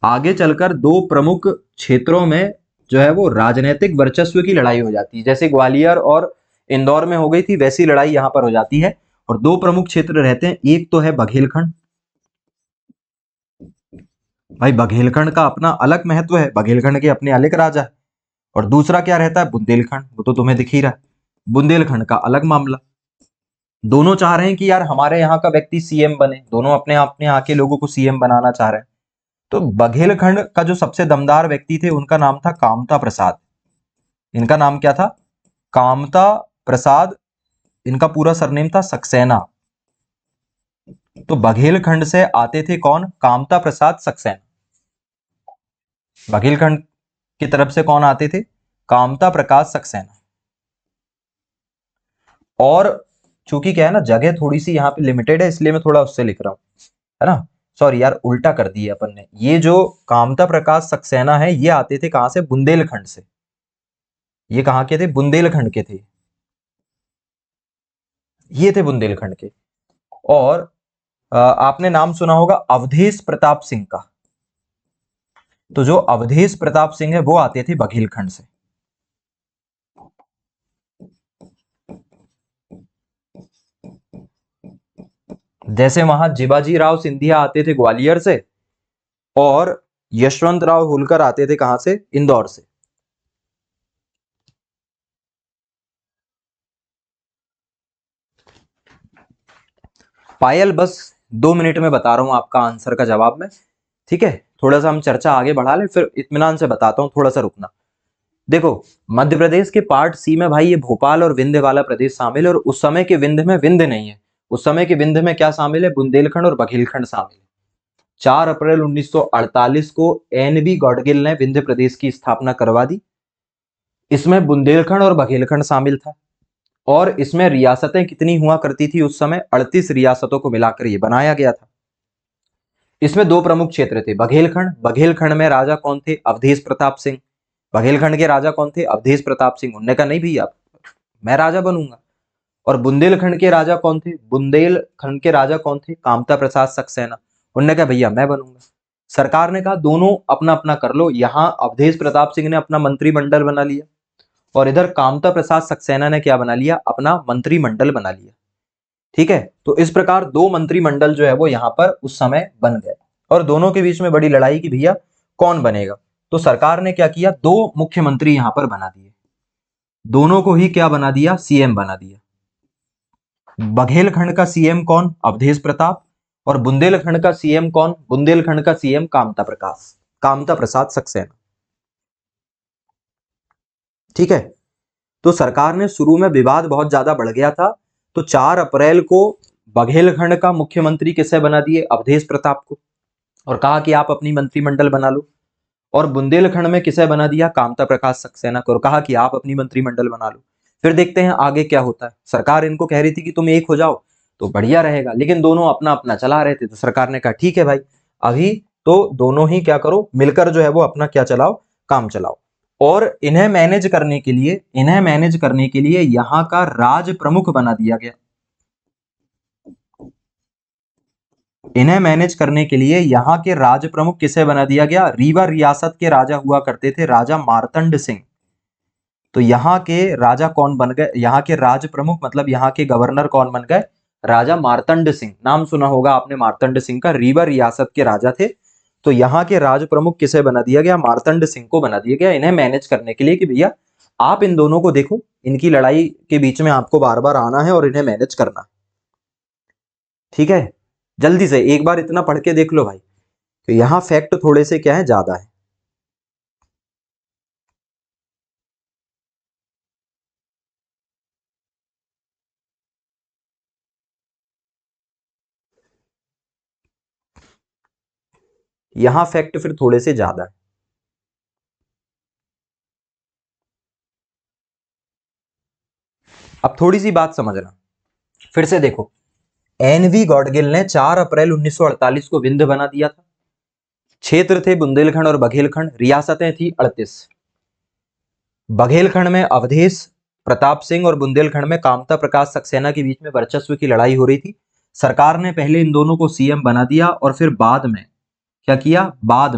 आगे चलकर दो प्रमुख क्षेत्रों में जो है वो राजनीतिक वर्चस्व की लड़ाई हो जाती है, जैसे ग्वालियर और इंदौर में हो गई थी, वैसी लड़ाई यहां पर हो जाती है। और दो प्रमुख क्षेत्र रहते हैं, एक तो है बघेलखंड। भाई बघेलखंड का अपना अलग महत्व है, बघेलखंड के अपने अलग राजा है। और दूसरा क्या रहता है? बुंदेलखंड, वो तो तुम्हें दिख ही रहा है, बुंदेलखंड का अलग मामला। दोनों चाह रहे हैं कि यार हमारे यहाँ का व्यक्ति सीएम बने, दोनों अपने अपने यहाँ के लोगों को सीएम बनाना चाह रहे हैं। तो बघेलखंड का जो सबसे दमदार व्यक्ति थे, उनका नाम था कामता प्रसाद। इनका नाम क्या था? कामता प्रसाद। इनका पूरा सरनेम था सक्सेना। तो बघेलखंड से आते थे कौन? कामता प्रसाद सक्सेना। बघेलखंड की तरफ से कौन आते थे? कामता प्रकाश सक्सेना। और चूंकि क्या है ना, जगह थोड़ी सी यहाँ पे लिमिटेड है, इसलिए मैं थोड़ा उससे लिख रहा हूं, है ना। सॉरी यार, उल्टा कर दिया अपन ने। ये जो कामता प्रकाश सक्सेना है, ये आते थे कहां से? बुंदेलखंड से। ये कहां के थे? बुंदेलखंड के थे। ये थे बुंदेलखंड के। और आपने नाम सुना होगा अवधेश प्रताप सिंह का। तो जो अवधेश प्रताप सिंह है, वो आते थे बघेलखंड से। जैसे वहां जिबाजी राव सिंधिया आते थे ग्वालियर से, और यशवंत राव होलकर आते थे कहां से? इंदौर से। पायल, बस 2 मिनट में बता रहा हूं आपका आंसर का जवाब में, ठीक है। थोड़ा सा हम चर्चा आगे बढ़ा लें, फिर इत्मीनान से बताता हूं, थोड़ा सा रुकना। देखो, मध्य प्रदेश के पार्ट सी में भाई ये भोपाल और विंध्य वाला प्रदेश शामिल है, और उस समय के विंध्य में विंध्य नहीं है। उस समय के विंध्य में क्या शामिल है? बुंदेलखंड और बघेलखंड शामिल है। 4 अप्रैल 1948 को एन बी गॉडगिल ने विंध्य प्रदेश की स्थापना करवा दी। इसमें बुंदेलखंड और बघेलखंड शामिल था। और इसमें रियासतें कितनी हुआ करती थी उस समय? 38 रियासतों को मिलाकर ये बनाया गया था। इसमें दो प्रमुख क्षेत्र थे, बघेलखंड। बघेलखंड में राजा कौन थे? अवधेश प्रताप सिंह। बघेलखंड के राजा कौन थे? अवधेश प्रताप सिंह। उन्होंने कहा नहीं भैया, मैं राजा बनूंगा। और बुंदेलखंड के राजा कौन थे? बुंदेलखंड के राजा कौन थे? कामता प्रसाद सक्सेना। उन्होंने कहा भैया मैं बनूंगा। सरकार ने कहा दोनों अपना अपना कर लो। यहां अवधेश प्रताप सिंह ने अपना मंत्रिमंडल बना लिया, और इधर कामता प्रसाद सक्सेना ने क्या बना लिया? अपना मंत्रिमंडल बना लिया। ठीक है, तो इस प्रकार दो मंत्रिमंडल जो है वो यहां पर उस समय बन गए, और दोनों के बीच में बड़ी लड़ाई की भैया कौन बनेगा। तो सरकार ने क्या किया? दो मुख्यमंत्री यहां पर बना दिए। दोनों को ही क्या बना दिया? सीएम बना दिया। बघेलखंड का सीएम कौन? अवधेश प्रताप। और बुंदेलखंड का सीएम कौन? बुंदेलखंड का सीएम कामता प्रसाद सक्सेना। ठीक है, तो सरकार ने शुरू में विवाद बहुत ज्यादा बढ़ गया था, तो 4 अप्रैल को बघेलखंड का मुख्यमंत्री किसे बना दिए? अवधेश प्रताप को, और कहा कि आप अपनी मंत्रिमंडल बना लो। और बुंदेलखंड में किसे बना दिया? कामता प्रकाश सक्सेना को, और कहा कि आप अपनी मंत्रिमंडल बना लो। फिर देखते हैं आगे क्या होता है। सरकार इनको कह रही थी कि तुम एक हो जाओ तो बढ़िया रहेगा, लेकिन दोनों अपना अपना चला रहे थे। तो सरकार ने कहा ठीक है भाई, अभी तो दोनों ही क्या करो, मिलकर जो है वो अपना क्या चलाओ, काम चलाओ। और इन्हें मैनेज करने के लिए यहां का राज प्रमुख बना दिया गया। इन्हें मैनेज करने के लिए यहाँ के राज प्रमुख किसे बना दिया गया? रीवा रियासत के राजा हुआ करते थे, राजा मार्तंड सिंह। तो यहाँ के राजा कौन बन गए? यहाँ के राज प्रमुख मतलब यहाँ के गवर्नर कौन बन गए? राजा मार्तंड सिंह, नाम सुना होगा आपने मार्तंड सिंह का, रीवा रियासत के राजा थे। तो यहाँ के राज प्रमुख किसे बना दिया गया? मार्तंड सिंह को बना दिया गया, इन्हें मैनेज करने के लिए कि भैया आप इन दोनों को देखो, इनकी लड़ाई के बीच में आपको बार बार आना है और इन्हें मैनेज करना है। ठीक है, जल्दी से एक बार इतना पढ़ के देख लो भाई। तो यहाँ फैक्ट थोड़े से क्या है, ज्यादा है। यहाँ फैक्ट फिर थोड़े से ज्यादा है। अब थोड़ी सी बात समझना, फिर से देखो। एनवी गॉडगिल ने 4 अप्रैल 1948 को विंध्य बना दिया था। क्षेत्र थे बुंदेलखंड और बघेलखंड, रियासतें थी 38। बघेलखंड में अवधेश प्रताप सिंह और बुंदेलखंड में कामता प्रकाश सक्सेना के बीच में वर्चस्व की लड़ाई हो रही थी। सरकार ने पहले इन दोनों को सीएम बना दिया और फिर बाद में क्या किया? बाद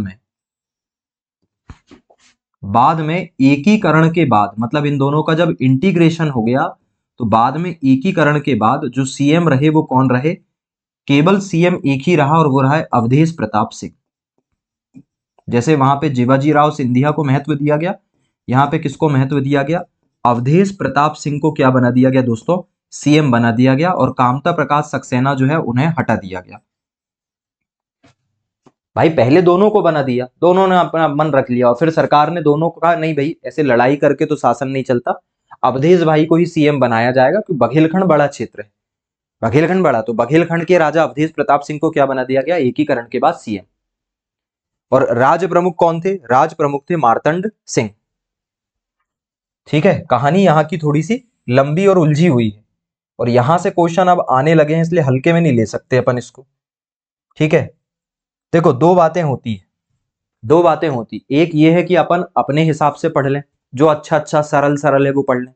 में एकीकरण के बाद, मतलब इन दोनों का जब इंटीग्रेशन हो गया तो बाद में एकीकरण के बाद जो सीएम रहे वो कौन रहे? केवल सीएम एक ही रहा और वो रहा है अवधेश प्रताप सिंह। जैसे वहां पे शिवाजी राव सिंधिया को महत्व दिया गया, यहाँ पे किसको महत्व दिया गया? अवधेश प्रताप सिंह को क्या बना दिया गया दोस्तों? सीएम बना दिया गया, और कामता प्रकाश सक्सेना जो है उन्हें हटा दिया गया। भाई पहले दोनों को बना दिया, दोनों ने अपना मन रख लिया, और फिर सरकार ने दोनों को कहा नहीं भाई ऐसे लड़ाई करके तो शासन नहीं चलता, अवधेश भाई को ही सीएम बनाया जाएगा, क्योंकि बघेलखंड बड़ा क्षेत्र है, बघेलखंड बड़ा, तो बघेलखंड के राजा अवधेश प्रताप सिंह को क्या बना दिया गया? एकीकरण के बाद सीएम। और राज प्रमुख कौन थे? राज प्रमुख थे मार्तंड सिंह। ठीक है, कहानी यहाँ की थोड़ी सी लंबी और उलझी हुई है, और यहां से क्वेश्चन अब आने लगे हैं, इसलिए हल्के में नहीं ले सकते अपन इसको। ठीक है, देखो दो बातें होती, एक ये है कि अपन अपने हिसाब से पढ़ लें, जो अच्छा अच्छा सरल सरल है वो पढ़ लें।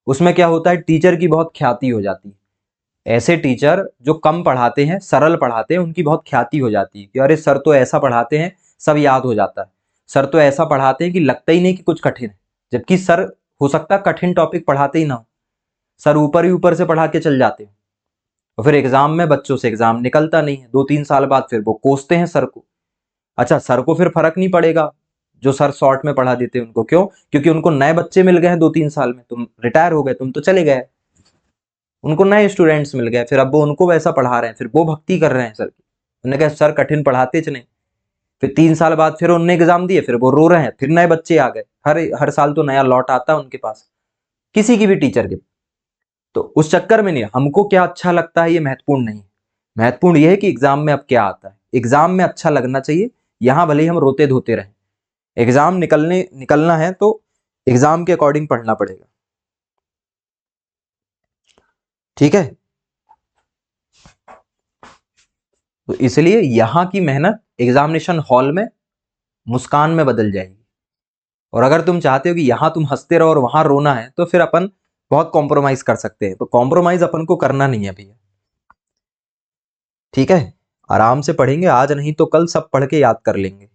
उसमें क्या होता है, टीचर की बहुत ख्याति हो जाती है। ऐसे टीचर जो कम पढ़ाते हैं, सरल पढ़ाते हैं, उनकी बहुत ख्याति हो जाती है कि अरे सर तो ऐसा पढ़ाते हैं सब याद हो जाता है, सर तो ऐसा पढ़ाते हैं कि लगता ही नहीं कि कुछ कठिन है, जबकि सर हो सकता है कठिन टॉपिक पढ़ाते ही ना हो, सर ऊपर ही ऊपर से पढ़ा के चल जाते हैं, और फिर एग्जाम में बच्चों से एग्जाम निकलता नहीं है, 2-3 साल बाद फिर वो कोसते हैं सर को। अच्छा, सर को फिर फर्क नहीं पड़ेगा जो सर शॉर्ट में पढ़ा देते हैं उनको, क्यों? क्योंकि उनको नए बच्चे मिल गए हैं 2-3 साल में, तुम रिटायर हो गए, तुम तो चले गए, उनको नए स्टूडेंट्स मिल गए, फिर अब वो उनको वैसा पढ़ा रहे हैं, फिर वो भक्ति कर रहे हैं सर की। उन्होंने कहा सर कठिन पढ़ाते च नहीं। फिर 3 साल बाद फिर उन्होंने एग्जाम दिए, फिर वो रो रहे हैं, फिर नए बच्चे आ गए, हर हर साल तो नया लॉट आता है उनके पास, किसी की भी टीचर के। तो उस चक्कर में नहीं, हमको क्या अच्छा लगता है ये महत्वपूर्ण नहीं, महत्वपूर्ण ये है कि एग्जाम में अब क्या आता है, एग्जाम में अच्छा लगना चाहिए। यहां भले ही हम रोते धोते रहें, एग्जाम निकलना है तो एग्जाम के अकॉर्डिंग पढ़ना पड़ेगा। ठीक है, तो इसलिए यहां की मेहनत एग्जामिनेशन हॉल में मुस्कान में बदल जाएगी। और अगर तुम चाहते हो कि यहां तुम हंसते रहो और वहां रोना है, तो फिर अपन बहुत कॉम्प्रोमाइज कर सकते हैं, तो कॉम्प्रोमाइज अपन को करना नहीं है भैया। ठीक है, आराम से पढ़ेंगे, आज नहीं तो कल सब पढ़ के याद कर लेंगे।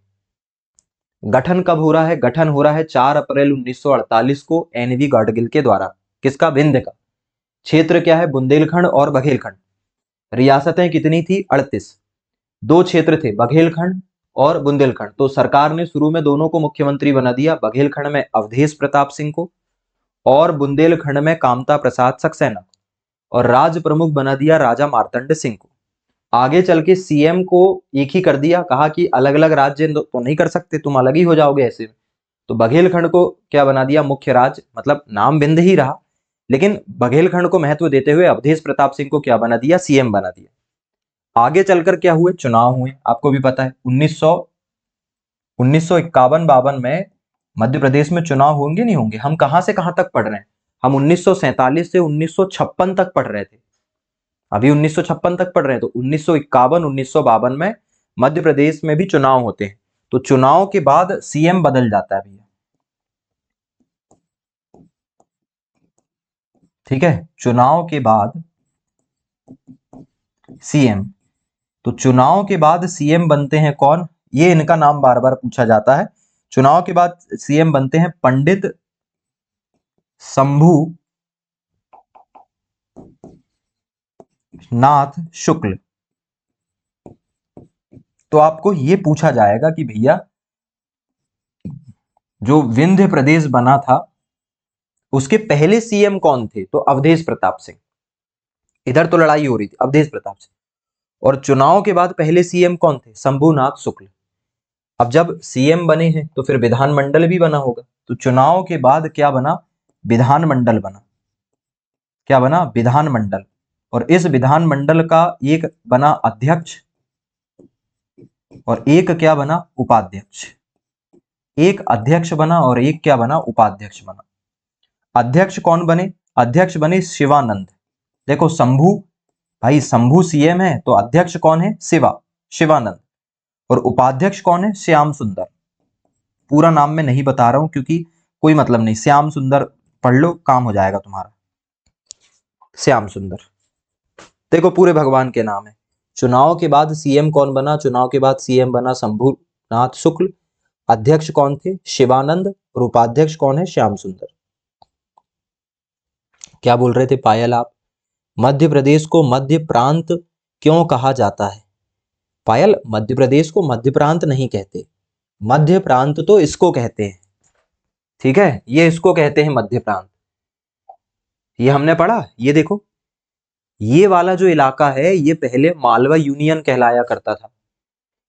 गठन कब हो रहा है? गठन हो रहा है 4 अप्रैल 1948 को एनवी गॉडगिल के द्वारा। किसका? विंध्य का। क्षेत्र क्या है? बुंदेलखंड और बघेलखंड। रियासतें कितनी थी? 38। दो क्षेत्र थे, बघेलखंड और बुंदेलखंड। तो सरकार ने शुरू में दोनों को मुख्यमंत्री बना दिया, बघेलखंड में अवधेश प्रताप सिंह को और बुंदेलखंड में कामता प्रसाद सक्सेना, और राज प्रमुख बना दिया राजा मार्तंड सिंह को। आगे चल के सीएम को एक ही कर दिया, कहा कि अलग अलग राज्य तो नहीं कर सकते, तुम अलग ही हो जाओगे ऐसे में। तो बघेलखंड को क्या बना दिया? मुख्य राज्य, मतलब नाम विंध्य ही रहा, लेकिन बघेलखंड को महत्व देते हुए अवधेश प्रताप सिंह को क्या बना दिया? सीएम बना दिया। आगे चलकर क्या हुए? चुनाव हुए, आपको भी पता है 1951-52 में मध्य प्रदेश में चुनाव होंगे नहीं होंगे। हम कहां से कहां तक पढ़ रहे हैं? हम 1947 से 1956 तक पढ़ रहे थे, अभी 1956 तक पढ़ रहे हैं। तो 1951-1952 में मध्य प्रदेश में भी चुनाव होते हैं, तो चुनाव के बाद सीएम बदल जाता है भैया। ठीक है, चुनाव के बाद सीएम, तो चुनाव के बाद सीएम बनते हैं कौन? ये इनका नाम बार बार पूछा जाता है। चुनाव के बाद सीएम बनते हैं पंडित शंभू नाथ शुक्ल। तो आपको ये पूछा जाएगा कि भैया जो विंध्य प्रदेश बना था उसके पहले सीएम कौन थे? तो अवधेश प्रताप सिंह। इधर तो लड़ाई हो रही थी, अवधेश प्रताप सिंह। और चुनाव के बाद पहले सीएम कौन थे? शंभूनाथ शुक्ल। अब जब सीएम बने हैं तो फिर विधानमंडल भी बना होगा, तो चुनाव के बाद क्या बना? विधानमंडल बना। क्या बना? विधानमंडल। और इस विधानमंडल का एक बना अध्यक्ष और एक क्या बना? उपाध्यक्ष। एक अध्यक्ष बना और एक क्या बना? उपाध्यक्ष बना। अध्यक्ष कौन बने? अध्यक्ष बने शिवानंद। देखो शंभू, भाई शंभू सीएम है तो अध्यक्ष कौन है? शिवानंद। और उपाध्यक्ष कौन है? श्याम सुंदर। पूरा नाम मैं नहीं बता रहा हूं क्योंकि कोई मतलब नहीं, श्याम सुंदर पढ़ लो, काम हो जाएगा तुम्हारा। श्याम सुंदर। देखो पूरे भगवान के नाम है। चुनाव के बाद सीएम कौन बना? चुनाव के बाद सीएम बना शंभूनाथ शुक्ल। अध्यक्ष कौन थे? शिवानंद। और उपाध्यक्ष कौन है? श्याम सुंदर। क्या बोल रहे थे पायल आप? मध्य प्रदेश को मध्य प्रांत क्यों कहा जाता है? पायल, मध्य प्रदेश को मध्य प्रांत नहीं कहते, मध्य प्रांत तो इसको कहते हैं। ठीक है, ये इसको कहते हैं मध्य प्रांत। ये हमने पढ़ा। ये देखो, ये वाला जो इलाका है ये पहले मालवा यूनियन कहलाया करता था।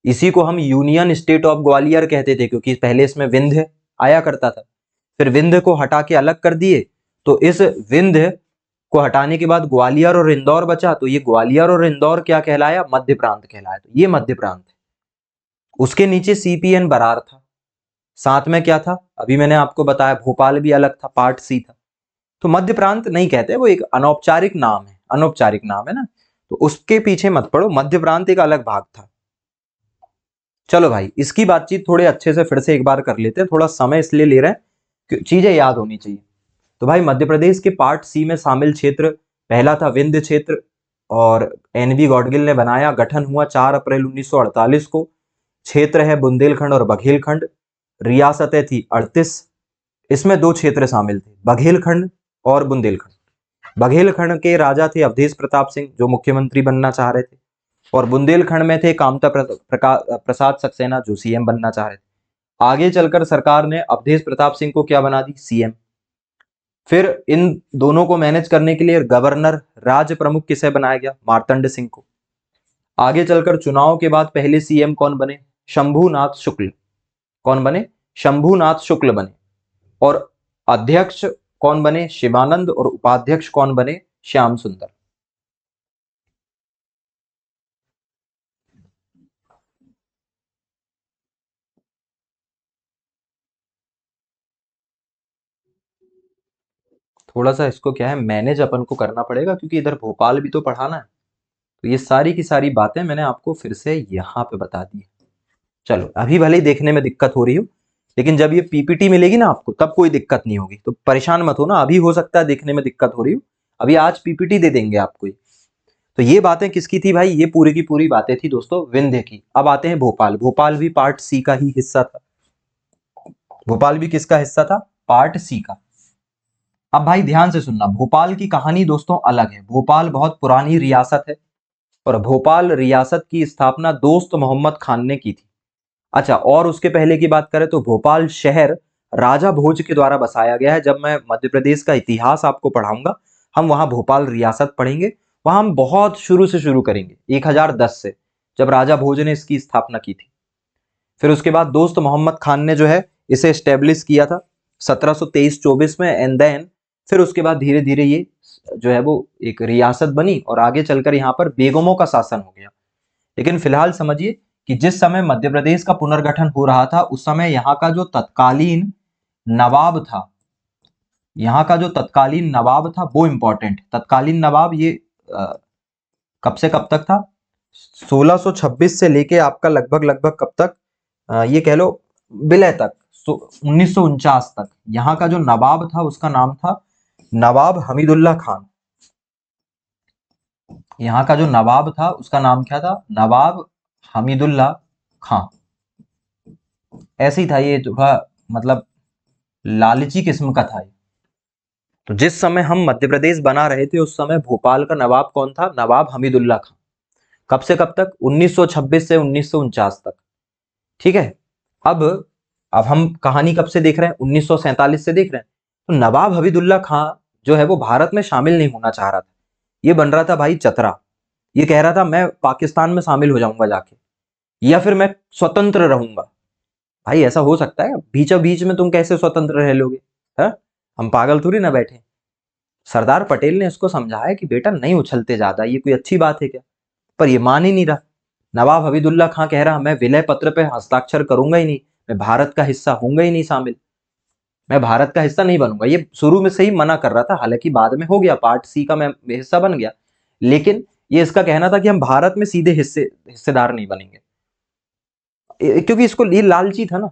इसी को हम यूनियन स्टेट ऑफ ग्वालियर कहते थे क्योंकि पहले इसमें विंध्य आया करता था। फिर विंध्य को हटा के अलग कर दिए, तो इस विंध्य को हटाने के बाद ग्वालियर और इंदौर बचा, तो ये ग्वालियर और इंदौर क्या कहलाया? मध्य प्रांत कहलाया। तो ये मध्य प्रांत है। उसके नीचे सीपीएन बरार था, साथ में क्या था? अभी मैंने आपको बताया भोपाल भी अलग था, पार्ट सी था। तो मध्य प्रांत नहीं कहते, वो एक अनौपचारिक नाम है, अनौपचारिक नाम है ना, तो उसके पीछे मत पड़ो। मध्य प्रांत एक अलग भाग था। चलो भाई, इसकी बातचीत थोड़े अच्छे से फिर से एक बार कर लेते हैं, थोड़ा समय इसलिए ले रहे हैं कि चीजें याद होनी चाहिए। तो भाई मध्य प्रदेश के पार्ट सी में शामिल क्षेत्र पहला था विंध्य क्षेत्र, और एनवी गॉडगिल ने बनाया। गठन हुआ 4 अप्रैल 1948 को। क्षेत्र है बुंदेलखंड और बघेलखंड। रियासतें थी 38। इसमें 2 क्षेत्र शामिल थे, बघेलखंड और बुंदेलखंड। बघेलखंड के राजा थे अवधेश प्रताप सिंह, जो मुख्यमंत्री बनना चाह रहे थे, और बुंदेलखंड में थे कामता प्रसाद सक्सेना, जो सीएम बनना चाह रहे थे। आगे चलकर सरकार ने अवधेश प्रताप सिंह को क्या बना दी? सीएम। फिर इन दोनों को मैनेज करने के लिए गवर्नर राज्य प्रमुख किसे बनाया गया? मार्तंड सिंह को। आगे चलकर चुनाव के बाद पहले सीएम कौन बने? शंभूनाथ शुक्ल। कौन बने? शंभूनाथ शुक्ल बने। और अध्यक्ष कौन बने? शिवानंद। और उपाध्यक्ष कौन बने? श्याम सुंदर। थोड़ा सा इसको क्या है, मैनेज अपन को करना पड़ेगा क्योंकि इधर भोपाल भी तो पढ़ाना है। तो ये सारी की सारी बातें मैंने आपको फिर से यहाँ पे बता दी। चलो, अभी भले ही देखने में दिक्कत हो रही हो, लेकिन जब ये पीपीटी मिलेगी ना आपको तब कोई दिक्कत नहीं होगी, तो परेशान मत हो ना। अभी हो सकता है देखने में दिक्कत हो रही हो, अभी आज पीपीटी दे देंगे आपको। तो ये बातें किसकी थी भाई? ये पूरी की पूरी बातें थी दोस्तों विंध्य की। अब आते हैं भोपाल। भोपाल भी पार्ट सी का ही हिस्सा था। भोपाल भी किसका हिस्सा था? पार्ट सी का। अब भाई ध्यान से सुनना, भोपाल की कहानी दोस्तों अलग है। भोपाल बहुत पुरानी रियासत है और भोपाल रियासत की स्थापना दोस्त मोहम्मद खान ने की थी। अच्छा, और उसके पहले की बात करें तो भोपाल शहर राजा भोज के द्वारा बसाया गया है। जब मैं मध्य प्रदेश का इतिहास आपको पढ़ाऊंगा, हम वहां भोपाल रियासत पढ़ेंगे। वहां हम बहुत शुरू से शुरू करेंगे, 1010 से, जब राजा भोज ने इसकी स्थापना की थी। फिर उसके बाद दोस्त मोहम्मद खान ने जो है इसे स्टेब्लिश किया था 1723-24 में, एंड देन फिर उसके बाद धीरे धीरे ये जो है वो एक रियासत बनी और आगे चलकर यहाँ पर बेगमों का शासन हो गया। लेकिन फिलहाल समझिए कि जिस समय मध्य प्रदेश का पुनर्गठन हो रहा था उस समय यहाँ का जो तत्कालीन नवाब था, यहाँ का जो तत्कालीन नवाब था वो इंपॉर्टेंट। तत्कालीन नवाब ये कब से कब तक था? 1626 से लेके आपका लगभग लगभग कब तक, ये कह लो विलय तक, 1949 तक। यहाँ का जो नवाब था उसका नाम था नवाब हमीदुल्लाह खान। यहाँ का जो नवाब था उसका नाम क्या था? नवाब हमीदुल्लाह खान। ऐसे ही था ये, जो मतलब लालची किस्म का था ये। तो जिस समय हम मध्य प्रदेश बना रहे थे उस समय भोपाल का नवाब कौन था? नवाब हमीदुल्ला खां। कब से कब तक? 1926 से 1949 तक। ठीक है। अब अब हम कहानी कब से देख रहे हैं? 1947 से देख रहे हैं। तो नवाब हमीदुल्ला खां जो है वो भारत में शामिल नहीं होना चाह रहा था। ये बन रहा था भाई चतरा। ये कह रहा था मैं पाकिस्तान में शामिल हो जाऊंगा जाके, या फिर मैं स्वतंत्र रहूंगा। भाई ऐसा हो सकता है? बीचों बीच में तुम कैसे स्वतंत्र रह लोगे? है? हम पागल थोड़ी ना बैठे। सरदार पटेल ने इसको समझाया कि बेटा नहीं उछलते ज्यादा, ये कोई अच्छी बात है क्या? पर ये मान ही नहीं रहा। नवाब हमीदुल्ला खां कह रहा मैं विलय पत्र पे हस्ताक्षर करूंगा ही नहीं, मैं भारत का हिस्सा होऊंगा ही नहीं शामिल, मैं भारत का हिस्सा नहीं बनूंगा। ये शुरू में से ही मना कर रहा था, हालांकि बाद में हो गया, पार्ट सी का मैं हिस्सा बन गया, लेकिन ये इसका कहना था कि हम भारत में सीधे हिस्सेदार नहीं बनेंगे, क्योंकि इसको ये लालची था ना।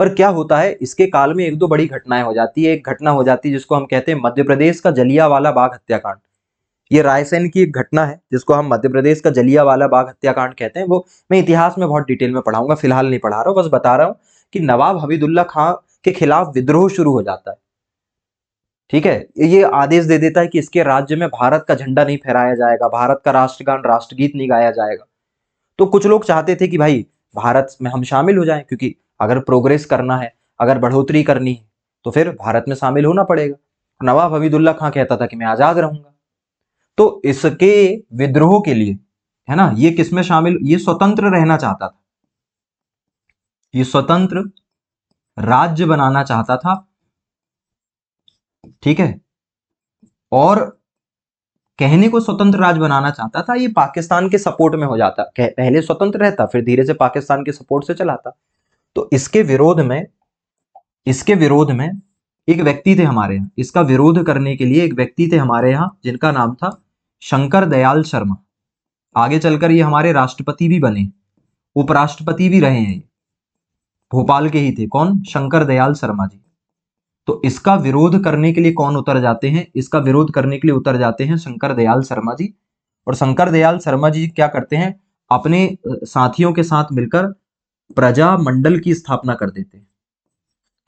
पर क्या होता है, इसके काल में एक दो बड़ी घटनाएं हो जाती है। एक घटना हो जाती है जिसको हम कहते हैं मध्य प्रदेश का जलियांवाला बाग हत्याकांड। ये रायसेन की एक घटना है जिसको हम मध्य प्रदेश का जलियांवाला बाग हत्याकांड कहते हैं। वो मैं इतिहास में बहुत डिटेल में पढ़ाऊंगा, फिलहाल नहीं पढ़ा रहा हूं, बस बता रहा हूं कि नवाब हमीदुल्ला खां के खिलाफ विद्रोह शुरू हो जाता है। ठीक है। ये आदेश दे देता है कि इसके राज्य में भारत का झंडा नहीं फहराया जाएगा, भारत का राष्ट्रगान राष्ट्रगीत नहीं गाया जाएगा। तो कुछ लोग चाहते थे कि भाई भारत में हम शामिल हो जाएं, क्योंकि अगर प्रोग्रेस करना है, अगर बढ़ोतरी करनी है, तो फिर भारत में शामिल होना पड़ेगा। नवाब हमीदुल्ला खां कहता था कि मैं आजाद रहूंगा। तो इसके विद्रोह के लिए, है ना, ये किसमें शामिल, ये स्वतंत्र रहना चाहता था, ये स्वतंत्र राज्य बनाना चाहता था। ठीक है। और कहने को स्वतंत्र राज्य बनाना चाहता था, ये पाकिस्तान के सपोर्ट में हो जाता, पहले स्वतंत्र रहता फिर धीरे से पाकिस्तान के सपोर्ट से चलाता। तो इसके विरोध में एक व्यक्ति थे हमारे यहाँ, इसका विरोध करने के लिए एक व्यक्ति थे हमारे यहाँ जिनका नाम था शंकर दयाल शर्मा। आगे चलकर ये हमारे राष्ट्रपति भी बने, उपराष्ट्रपति भी रहे हैं। भोपाल के ही थे। कौन? शंकर दयाल शर्मा जी। तो इसका विरोध करने के लिए कौन उतर जाते हैं? इसका विरोध करने के लिए उतर जाते हैं शंकर दयाल शर्मा जी। और शंकर दयाल शर्मा जी क्या करते हैं? अपने साथियों के साथ मिलकर प्रजा मंडल की स्थापना कर देते हैं।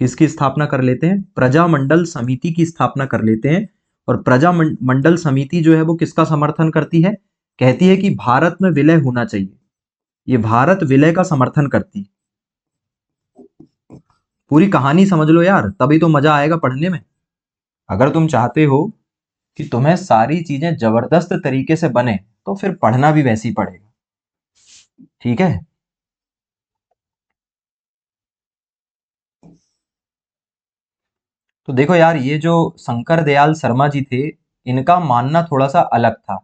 किसकी स्थापना कर लेते हैं? प्रजा मंडल समिति की स्थापना कर लेते हैं। और प्रजा मंडल समिति जो है वो किसका समर्थन करती है? कहती है कि भारत में विलय होना चाहिए। ये भारत विलय का समर्थन करती है। पूरी कहानी समझ लो यार, तभी तो मजा आएगा पढ़ने में। अगर तुम चाहते हो कि तुम्हें सारी चीजें जबरदस्त तरीके से बने, तो फिर पढ़ना भी वैसे ही पड़ेगा। ठीक है। तो देखो यार, ये जो शंकर दयाल शर्मा जी थे, इनका मानना थोड़ा सा अलग था।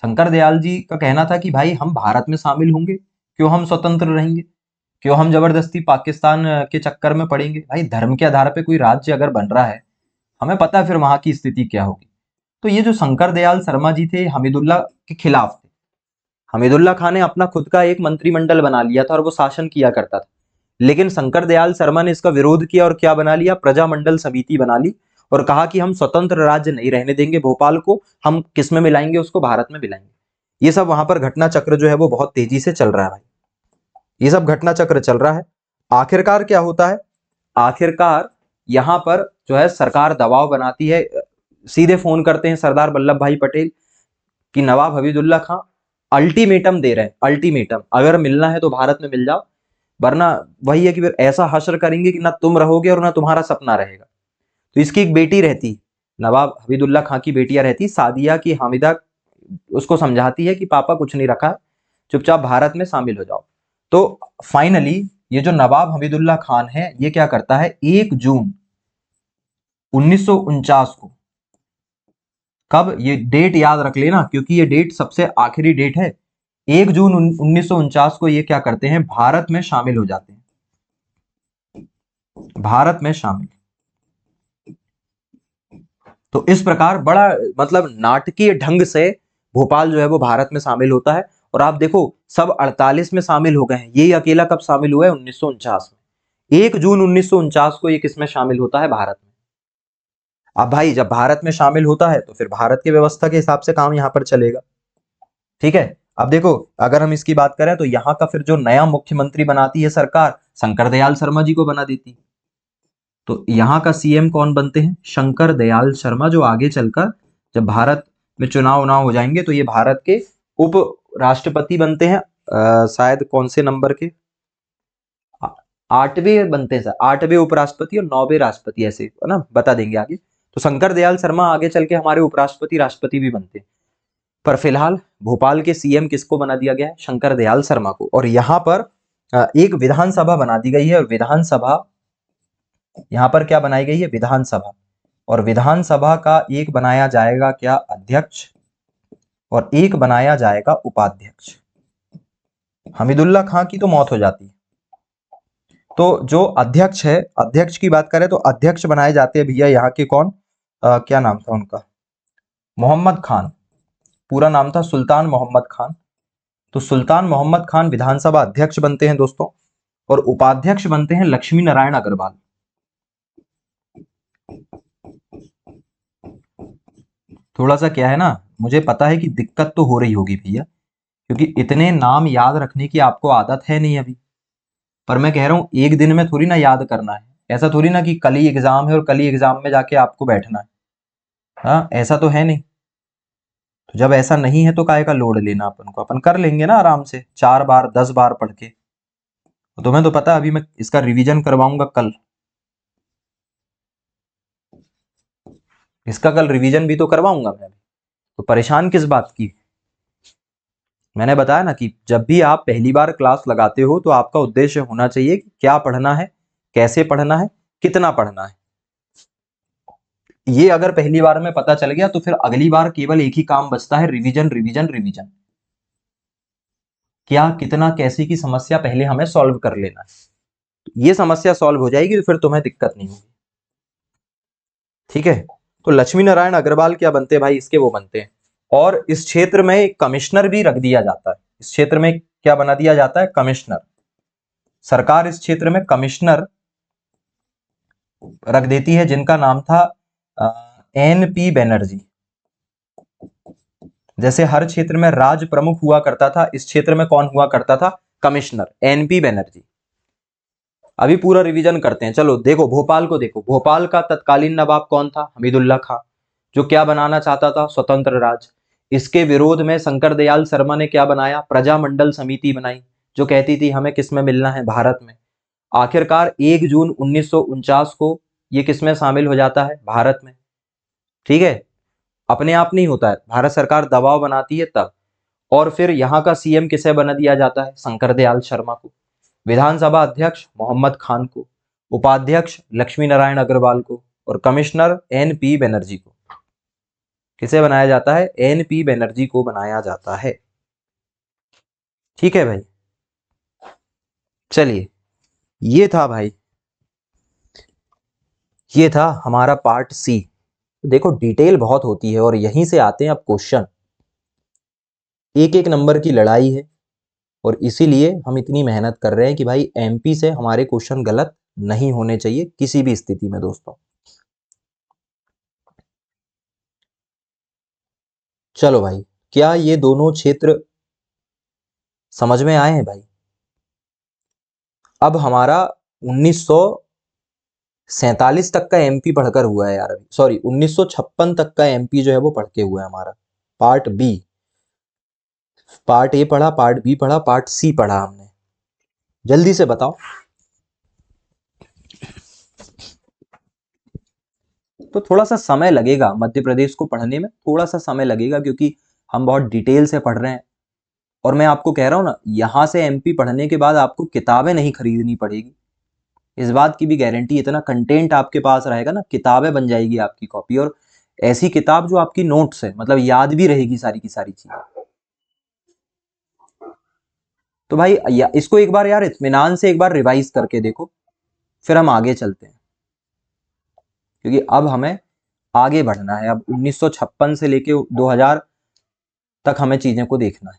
शंकर दयाल जी का कहना था कि भाई हम भारत में शामिल होंगे, क्यों हम स्वतंत्र रहेंगे, क्यों हम जबरदस्ती पाकिस्तान के चक्कर में पड़ेंगे। भाई धर्म के आधार पे कोई राज्य अगर बन रहा है, हमें पता है फिर वहां की स्थिति क्या होगी। तो ये जो शंकर दयाल शर्मा जी थे, हमीदुल्ला के खिलाफ थे। हमीदुल्ला खान ने अपना खुद का एक मंत्रिमंडल बना लिया था और वो शासन किया करता था। लेकिन शंकर दयाल शर्मा ने इसका विरोध किया और क्या बना लिया? प्रजामंडल समिति बना ली और कहा कि हम स्वतंत्र राज्य नहीं रहने देंगे भोपाल को, हम किस में मिलाएंगे उसको? भारत में मिलाएंगे। ये सब वहां पर घटना चक्र जो है वो बहुत तेजी से चल रहा है भाई, ये सब घटना चक्र चल रहा है। आखिरकार क्या होता है? आखिरकार यहां पर जो है सरकार दबाव बनाती है, सीधे फोन करते हैं सरदार वल्लभ भाई पटेल कि नवाब हमीदुल्ला खां अल्टीमेटम दे रहे हैं, अल्टीमेटम, अगर मिलना है तो भारत में मिल जाओ, वरना वही है कि फिर ऐसा हश्र करेंगे कि ना तुम रहोगे और ना तुम्हारा सपना रहेगा। तो इसकी एक बेटी रहती, नवाब हमीदुल्ला खां की बेटियां रहती, सादिया की हामिदा, उसको समझाती है कि पापा कुछ नहीं रखा, चुपचाप भारत में शामिल हो जाओ। तो फाइनली ये जो नवाब हमीदुल्ला खान है, ये क्या करता है? 1 जून 1949 को, कब? ये डेट याद रख लेना क्योंकि ये डेट सबसे आखिरी डेट है। 1 जून 1949 को ये क्या करते हैं? भारत में शामिल हो जाते हैं, भारत में शामिल। तो इस प्रकार बड़ा मतलब नाटकीय ढंग से भोपाल जो है वो भारत में शामिल होता है। और आप देखो सब 48 में शामिल हो गए हैं, ये अकेला कब शामिल हुआ है? 1949 में। 1 जून 1949 को ये किसमें शामिल होता है? भारत में। अब भाई जब भारत में शामिल होता है तो फिर भारत की व्यवस्था के हिसाब से काम यहां पर चलेगा। ठीक है। अब देखो, अगर हम इसकी बात करें तो यहाँ का फिर जो नया मुख्यमंत्री बनाती है सरकार, शंकर दयाल शर्मा जी को बना देती। तो यहाँ का सीएम कौन बनते हैं? शंकर दयाल शर्मा, जो आगे चलकर जब भारत में चुनाव उनाव हो जाएंगे तो ये भारत के उप राष्ट्रपति बनते हैं। शायद कौन से नंबर के? 8वें बनते हैं सर, 8वें उपराष्ट्रपति और 9वें राष्ट्रपति, ऐसे है ना, बता देंगे आगे। तो शंकर दयाल शर्मा आगे चल के हमारे उपराष्ट्रपति राष्ट्रपति भी बनते हैं। पर फिलहाल भोपाल के सीएम किसको बना दिया गया है? शंकर दयाल शर्मा को। और यहाँ पर एक विधानसभा बना दी गई है, और विधानसभा यहाँ पर क्या बनाई गई है? विधानसभा। और विधानसभा का एक बनाया जाएगा क्या? अध्यक्ष, और एक बनाया जाएगा उपाध्यक्ष। हमीदुल्ला खां की तो मौत हो जाती है, तो जो अध्यक्ष है, अध्यक्ष की बात करें तो अध्यक्ष बनाए जाते हैं भैया यहाँ के कौन? क्या नाम था उनका? मोहम्मद खान। पूरा नाम था सुल्तान मोहम्मद खान। तो सुल्तान मोहम्मद खान विधानसभा अध्यक्ष बनते हैं दोस्तों, और उपाध्यक्ष बनते हैं लक्ष्मी नारायण अग्रवाल। थोड़ा सा क्या है ना, मुझे पता है कि दिक्कत तो हो रही होगी भैया, क्योंकि इतने नाम याद रखने की आपको आदत है नहीं अभी। पर मैं कह रहा हूं एक दिन में थोड़ी ना याद करना है, ऐसा थोड़ी ना कि कल ही एग्जाम है और कल ही एग्जाम में जाके आपको बैठना है। हाँ, ऐसा तो है नहीं। तो जब ऐसा नहीं है तो काहे का लोड लेना, अपन को अपन कर लेंगे ना आराम से, 4 बार 10 बार पढ़ के। तो तुम्हें तो पता है अभी मैं इसका रिवीजन करवाऊंगा कल। इसका कल रिवीजन भी तो करवाऊंगा मैं, तो परेशान किस बात की? मैंने बताया ना कि जब भी आप पहली बार क्लास लगाते हो तो आपका उद्देश्य होना चाहिए कि क्या पढ़ना है, कैसे पढ़ना है, कितना पढ़ना है। ये अगर पहली बार में पता चल गया तो फिर अगली बार केवल एक ही काम बचता है, रिवीजन रिवीजन रिवीजन। क्या, कितना, कैसे की समस्या पहले हमें सॉल्व कर लेना है। ये समस्या सॉल्व हो जाएगी तो फिर तुम्हें दिक्कत नहीं होगी। ठीक है। तो लक्ष्मी नारायण अग्रवाल क्या बनते हैं भाई? इसके वो बनते हैं। और इस क्षेत्र में एक कमिश्नर भी रख दिया जाता है। इस क्षेत्र में क्या बना दिया जाता है? कमिश्नर। सरकार इस क्षेत्र में कमिश्नर रख देती है, जिनका नाम था एन पी बनर्जी। जैसे हर क्षेत्र में राज प्रमुख हुआ करता था, इस क्षेत्र में कौन हुआ करता था? Commissioner, N P Banerjee. अभी पूरा रिवीजन करते हैं। चलो देखो, भोपाल को देखो। भोपाल का तत्कालीन नवाब कौन था? हमीदुल्ला खां, जो क्या बनाना चाहता था? स्वतंत्र राज। इसके विरोध में शंकर दयाल शर्मा ने क्या बनाया? प्रजामंडल समिति बनाई, जो कहती थी हमें किस में मिलना है? भारत में। आखिरकार 1 जून 1949 को ये किस में शामिल हो जाता है? भारत में। ठीक है। अपने आप नहीं होता है, भारत सरकार दबाव बनाती है तब। और फिर यहाँ का सीएम किसे बना दिया जाता है? शंकर दयाल शर्मा को। विधानसभा अध्यक्ष मोहम्मद खान को। उपाध्यक्ष लक्ष्मी नारायण अग्रवाल को। और कमिश्नर एन पी बनर्जी को। किसे बनाया जाता है? एन पी बनर्जी को बनाया जाता है। ठीक है भाई। चलिए, ये था भाई, ये था हमारा पार्ट सी। देखो डिटेल बहुत होती है, और यहीं से आते हैं अब क्वेश्चन। एक एक नंबर की लड़ाई है, और इसीलिए हम इतनी मेहनत कर रहे हैं कि भाई एमपी से हमारे क्वेश्चन गलत नहीं होने चाहिए किसी भी स्थिति में दोस्तों। चलो भाई, क्या ये दोनों क्षेत्र समझ में आए हैं भाई? अब हमारा 1947 तक का एमपी पढ़कर हुआ है यार, अभी सॉरी 1956 तक का एमपी जो है वो पढ़ के हुआ है हमारा। पार्ट बी, पार्ट ए पढ़ा, पार्ट बी पढ़ा, पार्ट सी पढ़ा हमने। जल्दी से बताओ। तो थोड़ा सा समय लगेगा मध्य प्रदेश को पढ़ने में, थोड़ा सा समय लगेगा, क्योंकि हम बहुत डिटेल से पढ़ रहे हैं। और मैं आपको कह रहा हूं ना, यहां से एमपी पढ़ने के बाद आपको किताबें नहीं खरीदनी पड़ेगी, इस बात की भी गारंटी। इतना कंटेंट आपके पास रहेगा ना, किताबें बन जाएगी आपकी कॉपी, और ऐसी किताब जो आपकी नोट्स है, मतलब याद भी रहेगी सारी की सारी चीजें। तो भाई इसको एक बार यार इत्मीनान से एक बार रिवाइज करके देखो, फिर हम आगे चलते हैं। क्योंकि अब हमें आगे बढ़ना है। अब 1956 से लेके 2000 तक हमें चीजें को देखना है।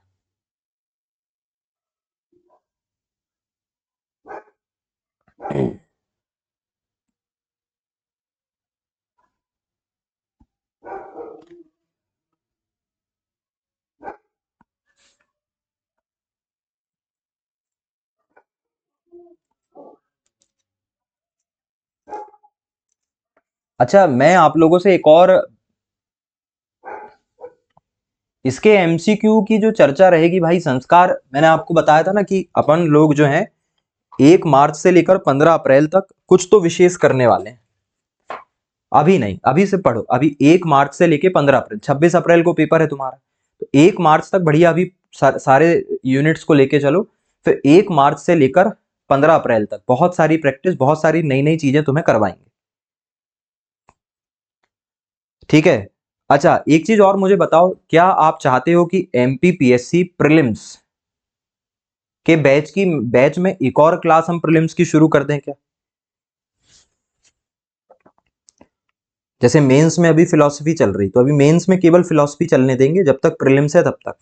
अच्छा, मैं आप लोगों से एक और इसके एमसीक्यू की जो चर्चा रहेगी भाई, संस्कार मैंने आपको बताया था ना कि अपन लोग जो हैं 1 मार्च से लेकर 15 अप्रैल तक कुछ तो विशेष करने वाले हैं। अभी नहीं, अभी से पढ़ो, अभी 1 मार्च से लेके 15 अप्रैल, 26 अप्रैल को पेपर है तुम्हारा, तो 1 मार्च तक बढ़िया अभी सारे यूनिट्स को लेके चलो। फिर 1 मार्च से लेकर 15 अप्रैल तक बहुत सारी प्रैक्टिस, बहुत सारी नई नई चीजें तुम्हें करवाएंगे, ठीक है। अच्छा, एक चीज और मुझे बताओ, क्या आप चाहते हो कि एमपीपीएससी प्रीलिम्स के बैच में एक और क्लास हम प्रीलिम्स की शुरू कर दें क्या? जैसे मेंस में अभी फिलॉसफी चल रही, तो अभी मेंस में केवल फिलॉसफी चलने देंगे जब तक प्रीलिम्स है तब तक।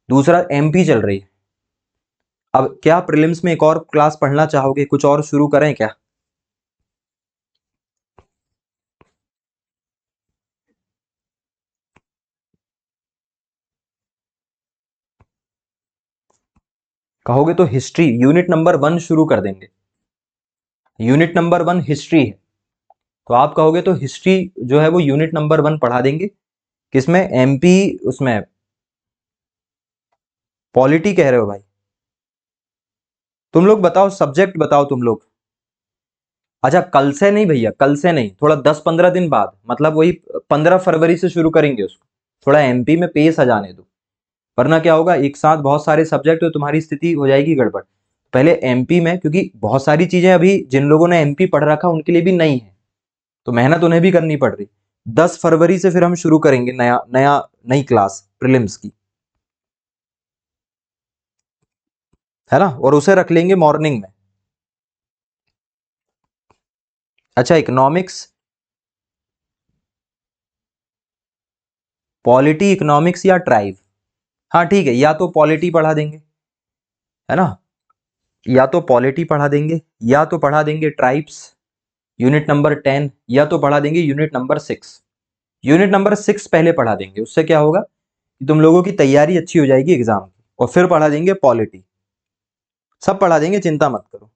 दूसरा, एमपी चल रही है, अब क्या प्रीलिम्स में एक और क्लास पढ़ना चाहोगे, कुछ और शुरू करें क्या? कहोगे तो हिस्ट्री यूनिट नंबर 1 शुरू कर देंगे। यूनिट नंबर 1 हिस्ट्री है, तो आप कहोगे तो हिस्ट्री जो है वो यूनिट नंबर 1 पढ़ा देंगे। किसमें? एमपी, उसमें पॉलिटी कह रहे हो भाई? तुम लोग बताओ, सब्जेक्ट बताओ तुम लोग। अच्छा, कल से नहीं भैया, कल से नहीं, थोड़ा 10-15 दिन बाद, मतलब वही 15 फरवरी से शुरू करेंगे उसको। थोड़ा एमपी में पेस आ जाने दो, वरना क्या होगा, एक साथ बहुत सारे सब्जेक्ट, तो तुम्हारी स्थिति हो जाएगी गड़बड़। पहले एमपी में, क्योंकि बहुत सारी चीजें अभी जिन लोगों ने एमपी पढ़ रखा उनके लिए भी नई है, तो मेहनत उन्हें भी करनी पड़ रही। 10 फरवरी से फिर हम शुरू करेंगे नया नया नई क्लास प्रीलिम्स की, है ना, और उसे रख लेंगे मॉर्निंग में। अच्छा, इकोनॉमिक्स, पॉलिटी, इकोनॉमिक्स या ट्राइब? हाँ ठीक है, या तो पॉलिटी पढ़ा देंगे, है ना, या तो पॉलिटी पढ़ा देंगे, या तो पढ़ा देंगे ट्राइब्स यूनिट नंबर 10, या तो पढ़ा देंगे यूनिट नंबर 6। यूनिट नंबर 6 पहले पढ़ा देंगे, उससे क्या होगा कि तुम लोगों की तैयारी अच्छी हो जाएगी एग्जाम की, और फिर पढ़ा देंगे पॉलिटी। सब पढ़ा देंगे, चिंता मत करो।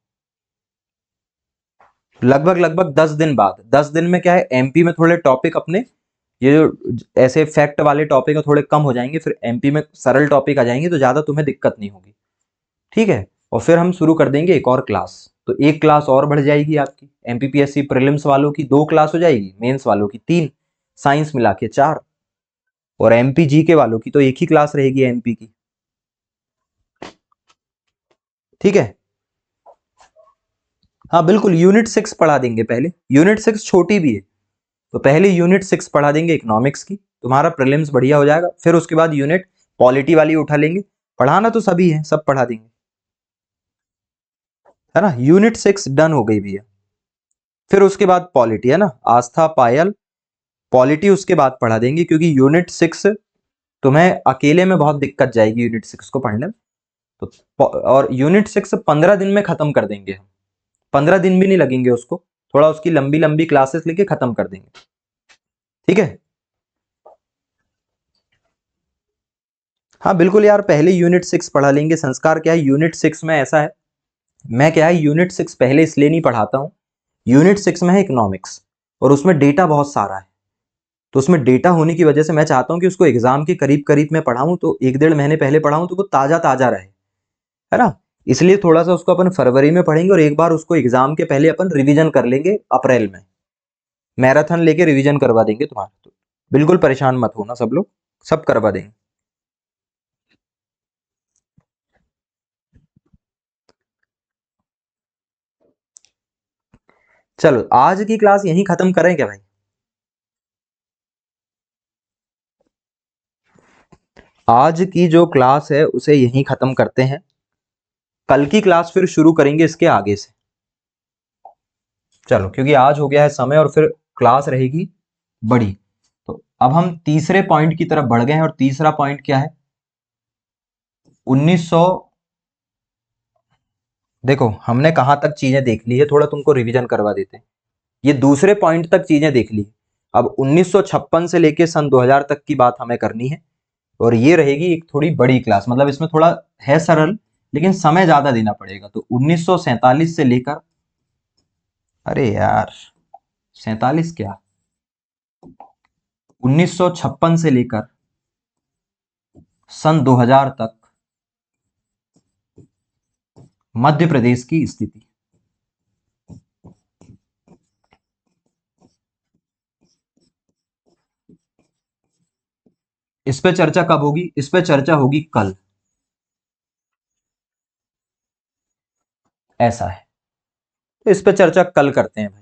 लगभग लगभग 10 दिन बाद, 10 दिन में क्या है, एमपी में थोड़े टॉपिक अपने, ये जो ऐसे फैक्ट वाले टॉपिक है थोड़े कम हो जाएंगे, फिर एमपी में सरल टॉपिक आ जाएंगे, तो ज्यादा तुम्हें दिक्कत नहीं होगी, ठीक है। और फिर हम शुरू कर देंगे एक और क्लास, तो एक क्लास और बढ़ जाएगी आपकी, एमपीपीएससी प्रीलिम्स वालों की 2 क्लास हो जाएगी, मेंस वालों की 3, साइंस मिला के 4, और एमपी जी के वालों की तो एक ही क्लास रहेगी एमपी की, ठीक है। हाँ बिल्कुल, यूनिट 6 पढ़ा देंगे पहले, यूनिट 6 छोटी भी है, तो पहले यूनिट 6 पढ़ा देंगे इकोनॉमिक्स की, तुम्हारा प्रीलिम्स बढ़िया हो जाएगा। फिर उसके बाद यूनिट पॉलिटी वाली उठा लेंगे, पढ़ाना तो सभी है, सब पढ़ा देंगे, है ना। यूनिट 6 डन हो गई भैया। फिर उसके बाद पॉलिटी, है ना, आस्था, पायल, पॉलिटी उसके बाद पढ़ा देंगे, क्योंकि यूनिट 6 तुम्हें अकेले में बहुत दिक्कत जाएगी यूनिट 6 को पढ़ने में, तो और यूनिट 6 15 दिन में खत्म कर देंगे हम, 15 दिन भी नहीं लगेंगे उसको, थोड़ा उसकी लंबी लंबी क्लासेस लेके खत्म कर देंगे, ठीक है। हाँ बिल्कुल यार, पहले यूनिट 6 पढ़ा लेंगे। संस्कार क्या है, यूनिट 6 में ऐसा है, मैं क्या है यूनिट 6 पहले इसलिए नहीं पढ़ाता हूँ, यूनिट 6 में है इकोनॉमिक्स, और उसमें डेटा बहुत सारा है, तो उसमें डेटा होने की वजह से मैं चाहता हूँ कि उसको एग्जाम के करीब करीब में पढ़ाऊँ, तो 1-1.5 महीने पहले पढ़ाऊँ तो वो ताजा ताजा रहे, है ना। इसलिए थोड़ा सा उसको अपन फरवरी में पढ़ेंगे, और एक बार उसको एग्जाम के पहले अपन रिवीजन कर लेंगे अप्रैल में, मैराथन लेके रिवीजन करवा देंगे तुम्हारा, तो बिल्कुल परेशान मत होना, सब लोग सब करवा देंगे। चलो, आज की क्लास यहीं खत्म करें क्या भाई? आज की जो क्लास है उसे यहीं खत्म करते हैं, कल की क्लास फिर शुरू करेंगे इसके आगे से। चलो, क्योंकि आज हो गया है समय और फिर क्लास रहेगी बड़ी, तो अब हम तीसरे पॉइंट की तरफ बढ़ गए हैं, और तीसरा पॉइंट क्या है, 1900, देखो हमने कहां तक चीजें देख ली है, थोड़ा तुमको रिवीजन करवा देते हैं। ये दूसरे पॉइंट तक चीजें देख ली, अब 1956 से लेके सन 2000 तक की बात हमें करनी है, और ये रहेगी एक थोड़ी बड़ी क्लास, मतलब इसमें थोड़ा है सरल, लेकिन समय ज्यादा देना पड़ेगा। तो 1947 से लेकर, अरे यार 47 क्या, 1956 से लेकर सन 2000 तक मध्य प्रदेश की स्थिति। इस पे चर्चा कब होगी? इस पे चर्चा होगी कल। ऐसा है, तो इस पे चर्चा कल करते हैं भाई।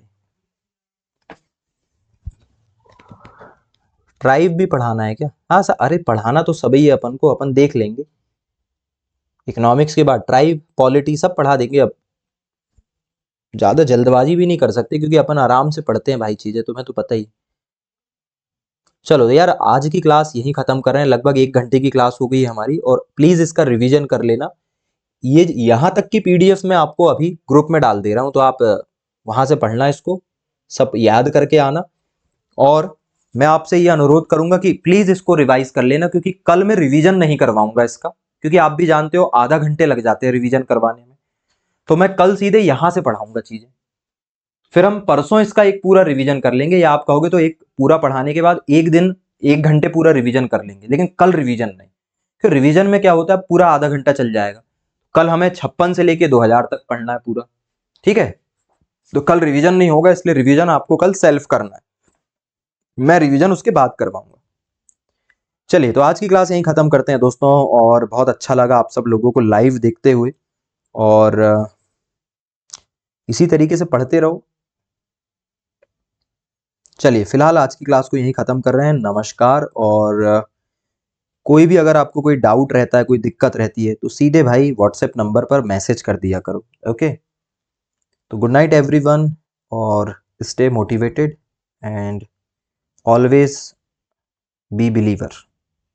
ट्राइब भी पढ़ाना है क्या? हाँ सर, अरे पढ़ाना तो सभी है अपन को, अपन देख लेंगे। इकोनॉमिक्स के बाद ट्राइब, पॉलिटी सब पढ़ा देंगे। अब ज्यादा जल्दबाजी भी नहीं कर सकते क्योंकि अपन आराम से पढ़ते हैं भाई चीजें, तुम्हें तो पता ही। चलो यार, आज की क्लास यहीं खत्म कर रहे हैं। लगभग 1 घंटे की क्लास हो गई है हमारी, और प्लीज इसका रिवीजन कर लेना। ये यहां तक की पीडीएफ मैं आपको अभी ग्रुप में डाल दे रहा हूं, तो आप वहां से पढ़ना, इसको सब याद करके आना। और मैं आपसे ये अनुरोध करूंगा कि प्लीज इसको रिवाइज कर लेना, क्योंकि कल मैं रिवीजन नहीं करवाऊंगा इसका, क्योंकि आप भी जानते हो आधा घंटे लग जाते हैं रिवीजन करवाने में। तो मैं कल सीधे यहां से पढ़ाऊंगा चीजें, फिर हम परसों इसका एक पूरा रिवीजन कर लेंगे, या आप कहोगे तो एक पूरा पढ़ाने के बाद एक दिन 1 घंटे पूरा रिवीजन कर लेंगे, लेकिन कल रिवीजन नहीं। फिर रिवीजन में क्या होता है, पूरा आधा घंटा चल जाएगा। कल हमें 56 से लेके 2000 तक पढ़ना है पूरा, ठीक है? तो कल रिवीजन नहीं होगा, इसलिए रिवीजन आपको कल सेल्फ करना है, मैं रिवीजन उसके बाद करवाऊंगा। चलिए, तो आज की क्लास यहीं खत्म करते हैं दोस्तों, और बहुत अच्छा लगा आप सब लोगों को लाइव देखते हुए, और इसी तरीके से पढ़ते रहो। चलिए, फिलहाल आज की क्लास को यहीं खत्म कर रहे हैं। नमस्कार। और कोई भी अगर आपको कोई डाउट रहता है, कोई दिक्कत रहती है, तो सीधे भाई व्हाट्सएप नंबर पर मैसेज कर दिया करो। ओके, तो गुड नाइट एवरीवन, और stay motivated and always be believer.